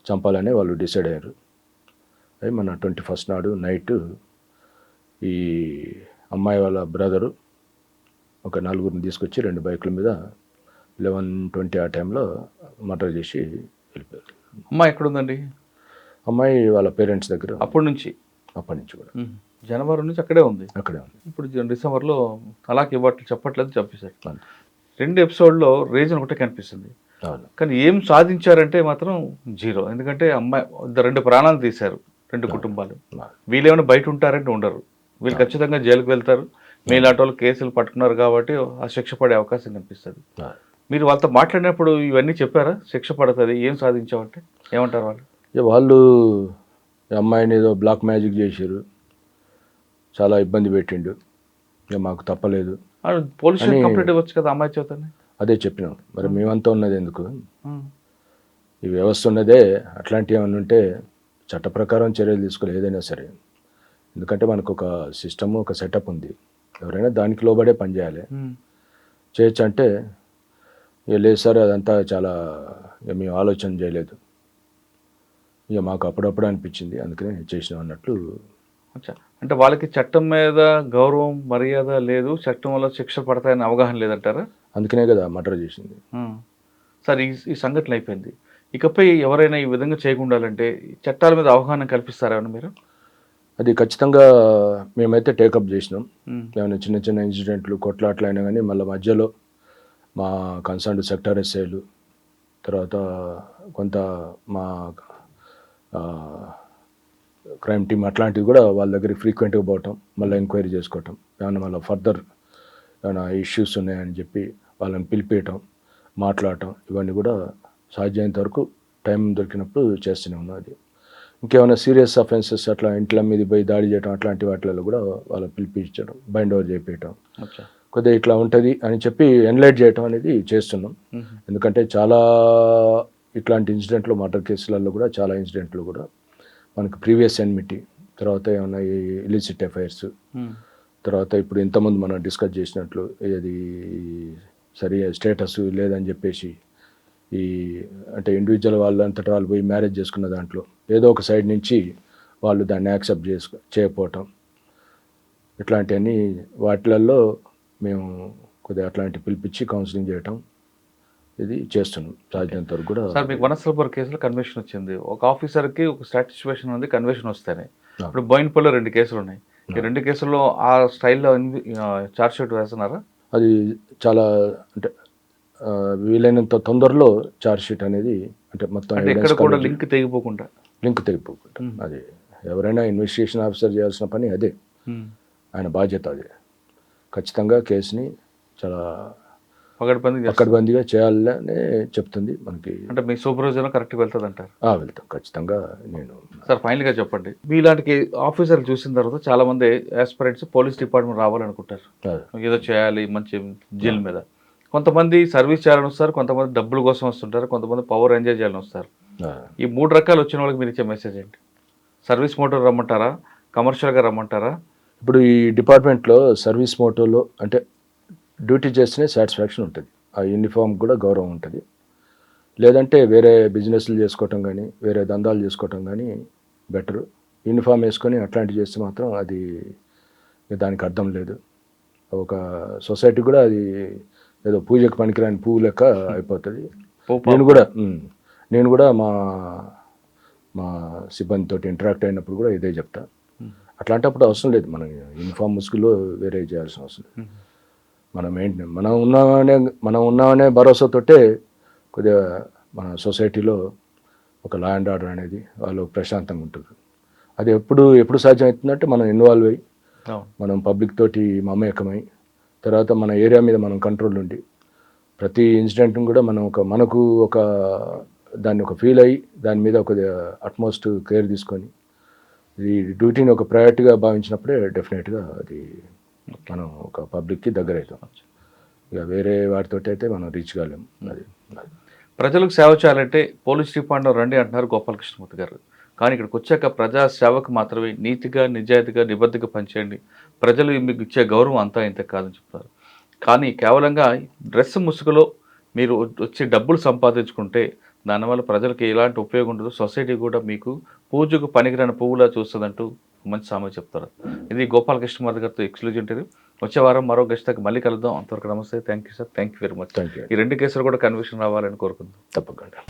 C: చంపాలని వాళ్ళు డిసైడ్ అయ్యారు. అది మన 21st నాడు నైట్ ఈ అమ్మాయి వాళ్ళ బ్రదరు ఒక 4గురిని తీసుకొచ్చి 2 బైకుల మీద 11:20 ఆ టైంలో మర్డర్ చేసి వెళ్ళిపోయారు.
B: అమ్మాయి ఎక్కడుందండి?
C: అమ్మాయి వాళ్ళ పేరెంట్స్ దగ్గర
B: అప్పటి నుంచి కూడా జనవరి నుంచి అక్కడే ఉంది. ఇప్పుడు డిసెంబర్లో అలాగే ఇవ్వట్లు చెప్పట్లేదు, చెప్పేసారు. 2 ఎపిసోడ్లో రీజన్ ఒకటే కనిపిస్తుంది, కానీ ఏం సాధించారంటే మాత్రం 0. ఎందుకంటే అమ్మాయి 2 ప్రాణాలు తీశారు, 2 కుటుంబాలు. వీళ్ళు ఏమైనా బయట ఉంటారంటే ఉండరు, వీళ్ళు ఖచ్చితంగా జైలుకు వెళ్తారు. మీలాంటి వాళ్ళు కేసులు పట్టుకున్నారు కాబట్టి ఆ శిక్ష పడే అవకాశం కనిపిస్తుంది. మీరు వాళ్ళతో మాట్లాడినప్పుడు ఇవన్నీ చెప్పారా? శిక్ష పడుతుంది, ఏం సాధించామంటే ఏమంటారు వాళ్ళు?
C: వాళ్ళు అమ్మాయిని ఏదో బ్లాక్ మ్యాజిక్ చేశారు, చాలా ఇబ్బంది పెట్టిండు, ఇక మాకు తప్పలేదు.
B: పోలీస్ కంప్లైంట్ ఇవ్వచ్చు కదా అమ్మాయి చేతనే.
C: అదే చెప్పినాం, మరి మేమంతా ఉన్నది ఎందుకు, ఈ వ్యవస్థ ఉన్నదే అట్లాంటివి ఏమైనా ఉంటే చట్ట ప్రకారం చర్యలు తీసుకోవాలి ఏదైనా సరే. ఎందుకంటే మనకు ఒక సిస్టమ్, ఒక సెటప్ ఉంది. ఎవరైనా దానికి లోబడే పనిచేయాలి. చేయొచ్చు అంటే ఇక లేదు సార్ అదంతా చాలా మేము ఆలోచన చేయలేదు, ఇక మాకు అప్పుడప్పుడు అనిపించింది అందుకనే చేసినాం అన్నట్లు.
B: అచ్చా, అంటే వాళ్ళకి చట్టం మీద గౌరవం మర్యాద లేదు, చట్టం వల్ల శిక్ష పడతాయని అవగాహన లేదంటారా?
C: అందుకనే కదా మర్డర్ చేసింది.
B: సార్ ఈ సంఘటన అయిపోయింది, ఇకపై ఎవరైనా ఈ విధంగా చేయకుండాలంటే చట్టాల మీద అవగాహన కల్పిస్తారేమన్నా మీరు?
C: అది ఖచ్చితంగా మేమైతే టేకప్ చేసినాం. ఏమైనా చిన్న చిన్న ఇన్సిడెంట్లు కొట్లాట్లు అయినా కానీ మళ్ళీ మధ్యలో మా కన్సర్న్డ్ సెక్టర్ ఎస్ఐలు, తర్వాత కొంత మా క్రైమ్ టీమ్ అట్లాంటివి కూడా వాళ్ళ దగ్గరికి ఫ్రీక్వెంట్గా పోవటం, మళ్ళీ ఎంక్వైరీ చేసుకోవటం, ఏమైనా మళ్ళీ ఫర్దర్ ఏమైనా ఇష్యూస్ ఉన్నాయని చెప్పి వాళ్ళని పిలిపేయటం, మాట్లాడటం, ఇవన్నీ కూడా సాధ్యమైనంత వరకు టైం దొరికినప్పుడు చేస్తూనే ఉన్నాం. అది ఇంకేమైనా సీరియస్ అఫెన్సెస్ అట్లా ఇంట్ల మీద పోయి దాడి చేయడం అట్లాంటి వాటిలలో కూడా వాళ్ళని పిలిపించడం, బైండ్ ఓవర్ చేయించడం, కొద్దిగా ఇట్లా ఉంటుంది అని చెప్పి ఎన్లైట్ చేయడం అనేది చేస్తున్నాం. ఎందుకంటే చాలా ఇట్లాంటి ఇన్సిడెంట్లు మర్డర్ కేసులలో కూడా చాలా ఇన్సిడెంట్లు కూడా మనకు ప్రీవియస్ ఎన్మిటీ, తర్వాత ఏమైనా ఇలిసిట్ ఎఫైర్స్, తర్వాత ఇప్పుడు ఇంతకుముందు మనం డిస్కస్ చేసినట్లు ఇది సరి స్టేటస్ లేదని చెప్పేసి ఈ అంటే ఇండివిజువల్ వాళ్ళంతటా వాళ్ళు పోయి మ్యారేజ్ చేసుకున్న దాంట్లో ఏదో ఒక సైడ్ నుంచి వాళ్ళు దాన్ని యాక్సెప్ట్ చేయకపోవటం, ఇట్లాంటివన్నీ వాటిలలో మేము కొద్దిగా అట్లాంటి పిలిపించి కౌన్సిలింగ్ చేయటం ఇది చేస్తున్నాం సాధ్యమైనంత వరకు కూడా.
B: సార్ మీకు వనస్థలపురం కేసులో కన్విక్షన్ వచ్చింది, ఒక ఆఫీసర్కి ఒక సాటిస్ఫాక్షన్ ఉంది కన్విక్షన్ వస్తేనే. ఇప్పుడు బోయిన్పల్లిలో 2 కేసులు ఉన్నాయి, ఈ 2 కేసుల్లో ఆ స్టైల్లో ఛార్జ్ షీట్ వేస్తున్నారా?
C: అది చాలా అంటే వీలైనంత తొందరలో ఛార్జ్ షీట్ అనేది అంటే మొత్తం
B: ఎక్కడ కూడా లింక్ తెగిపోకుండా
C: అది ఎవరైనా ఇన్వెస్టిగేషన్ ఆఫీసర్ చేయాల్సిన పని అదే, ఆయన బాధ్యత అదే. ఖచ్చితంగా కేసుని చాలా పకడ్బందీగా చేయాలనే చెప్తుంది మనకి.
B: అంటే మీ సూపర్వైజర్ కరెక్ట్గా వెళ్తుంది అంటారు?
C: వెళ్తాం ఖచ్చితంగా. నేను
B: సార్ ఫైనల్గా చెప్పండి, మీలాంటి ఆఫీసర్లు చూసిన తర్వాత చాలా మంది ఆస్పిరెంట్స్ పోలీస్ డిపార్ట్మెంట్ రావాలనుకుంటారు, ఏదో చేయాలి మంచి జైలు మీద. కొంతమంది సర్వీస్ చేయాలని వస్తారు, కొంతమంది డబ్బుల కోసం వస్తుంటారు, కొంతమంది పవర్ ఎంజాయ్ చేయాలని వస్తారు. ఈ 3 రకాలు వచ్చిన వాళ్ళకి మీరు ఇచ్చే మెసేజ్ ఏంటి? సర్వీస్ మోటో రమ్మంటారా, కమర్షియల్గా రమ్మంటారా?
C: ఇప్పుడు ఈ డిపార్ట్మెంట్లో సర్వీస్ మోటోలో అంటే డ్యూటీ చేస్తేనే సాటిస్ఫాక్షన్ ఉంటుంది, ఆ యూనిఫామ్ కూడా గౌరవం ఉంటుంది. లేదంటే వేరే బిజినెస్లు చేసుకోవటం కానీ వేరే దందాలు చేసుకోవటం కానీ బెటరు. యూనిఫామ్ వేసుకొని అట్లాంటివి చేస్తే మాత్రం అది దానికి అర్థం లేదు. ఒక సొసైటీ కూడా అది ఏదో పూజకు పనికిరాని పువ్వు లెక్క అయిపోతుంది. నేను కూడా మా సిబ్బందితో ఇంటరాక్ట్ అయినప్పుడు కూడా ఇదే చెప్తా. అట్లాంటప్పుడు అవసరం లేదు మనం యూనిఫామ్ ముసుగులో వేరే చేయాల్సిన అవసరం లేదు. మనం ఉన్నామనే భరోసాతోటే కొద్దిగా మన సొసైటీలో ఒక లా అండ్ ఆర్డర్ అనేది వాళ్ళు ప్రశాంతంగా ఉంటుంది. అది ఎప్పుడు సాధ్యమవుతుందంటే మనం ఇన్వాల్వ్ అయ్యి మనం పబ్లిక్ తోటి మమేకమై, తర్వాత మన ఏరియా మీద మనం కంట్రోల్ ఉండి ప్రతి ఇన్సిడెంట్ని కూడా మనకు ఒక దాన్ని ఒక ఫీల్ అయ్యి దాని మీద ఒక అట్మోస్ట్ కేర్ తీసుకొని ఈ డ్యూటీని ఒక ప్రయారిటీగా భావించినప్పుడే డెఫినెట్గా అది మనం ఒక పబ్లిక్కి దగ్గర అవుతాం. ఇక వేరే వాటితో అయితే మనం రీచ్ కాలేము. అది
B: ప్రజలకు సేవ చేయాలంటే పోలీస్ డిపార్ట్మెంట్ రండి అంటున్నారు గోపాలకృష్ణమూర్తి గారు. కానీ ఇక్కడికి వచ్చాక ప్రజా సేవకు మాత్రమే నీతిగా నిజాయితీగా నిబద్ధగా పనిచేయండి, ప్రజలు మీకు ఇచ్చే గౌరవం అంతా ఇంత కాదని చెప్తారు. కానీ కేవలంగా డ్రెస్ ముసుగులో మీరు వచ్చి డబ్బులు సంపాదించుకుంటే దానివల్ల ప్రజలకు ఎలాంటి ఉపయోగం ఉండదు, సొసైటీ కూడా మీకు పూజకు పనికిరాని పువ్వులా చూస్తుందంటూ మంచి సామెత చెప్తారు. ఇది గోపాలకృష్ణమూర్తి గారితో ఎక్స్క్లూజివ్ ఇంటర్వ్యూ. వచ్చే వారం మరో గెస్ట్కి మళ్ళీ కలుద్దాం. అంతవరకు నమస్తే. Thank you sir. Thank you very much. ఈ 2 కేసులు కూడా కన్విక్షన్ రావాలని కోరుకుందాం.
C: తప్పకుండా.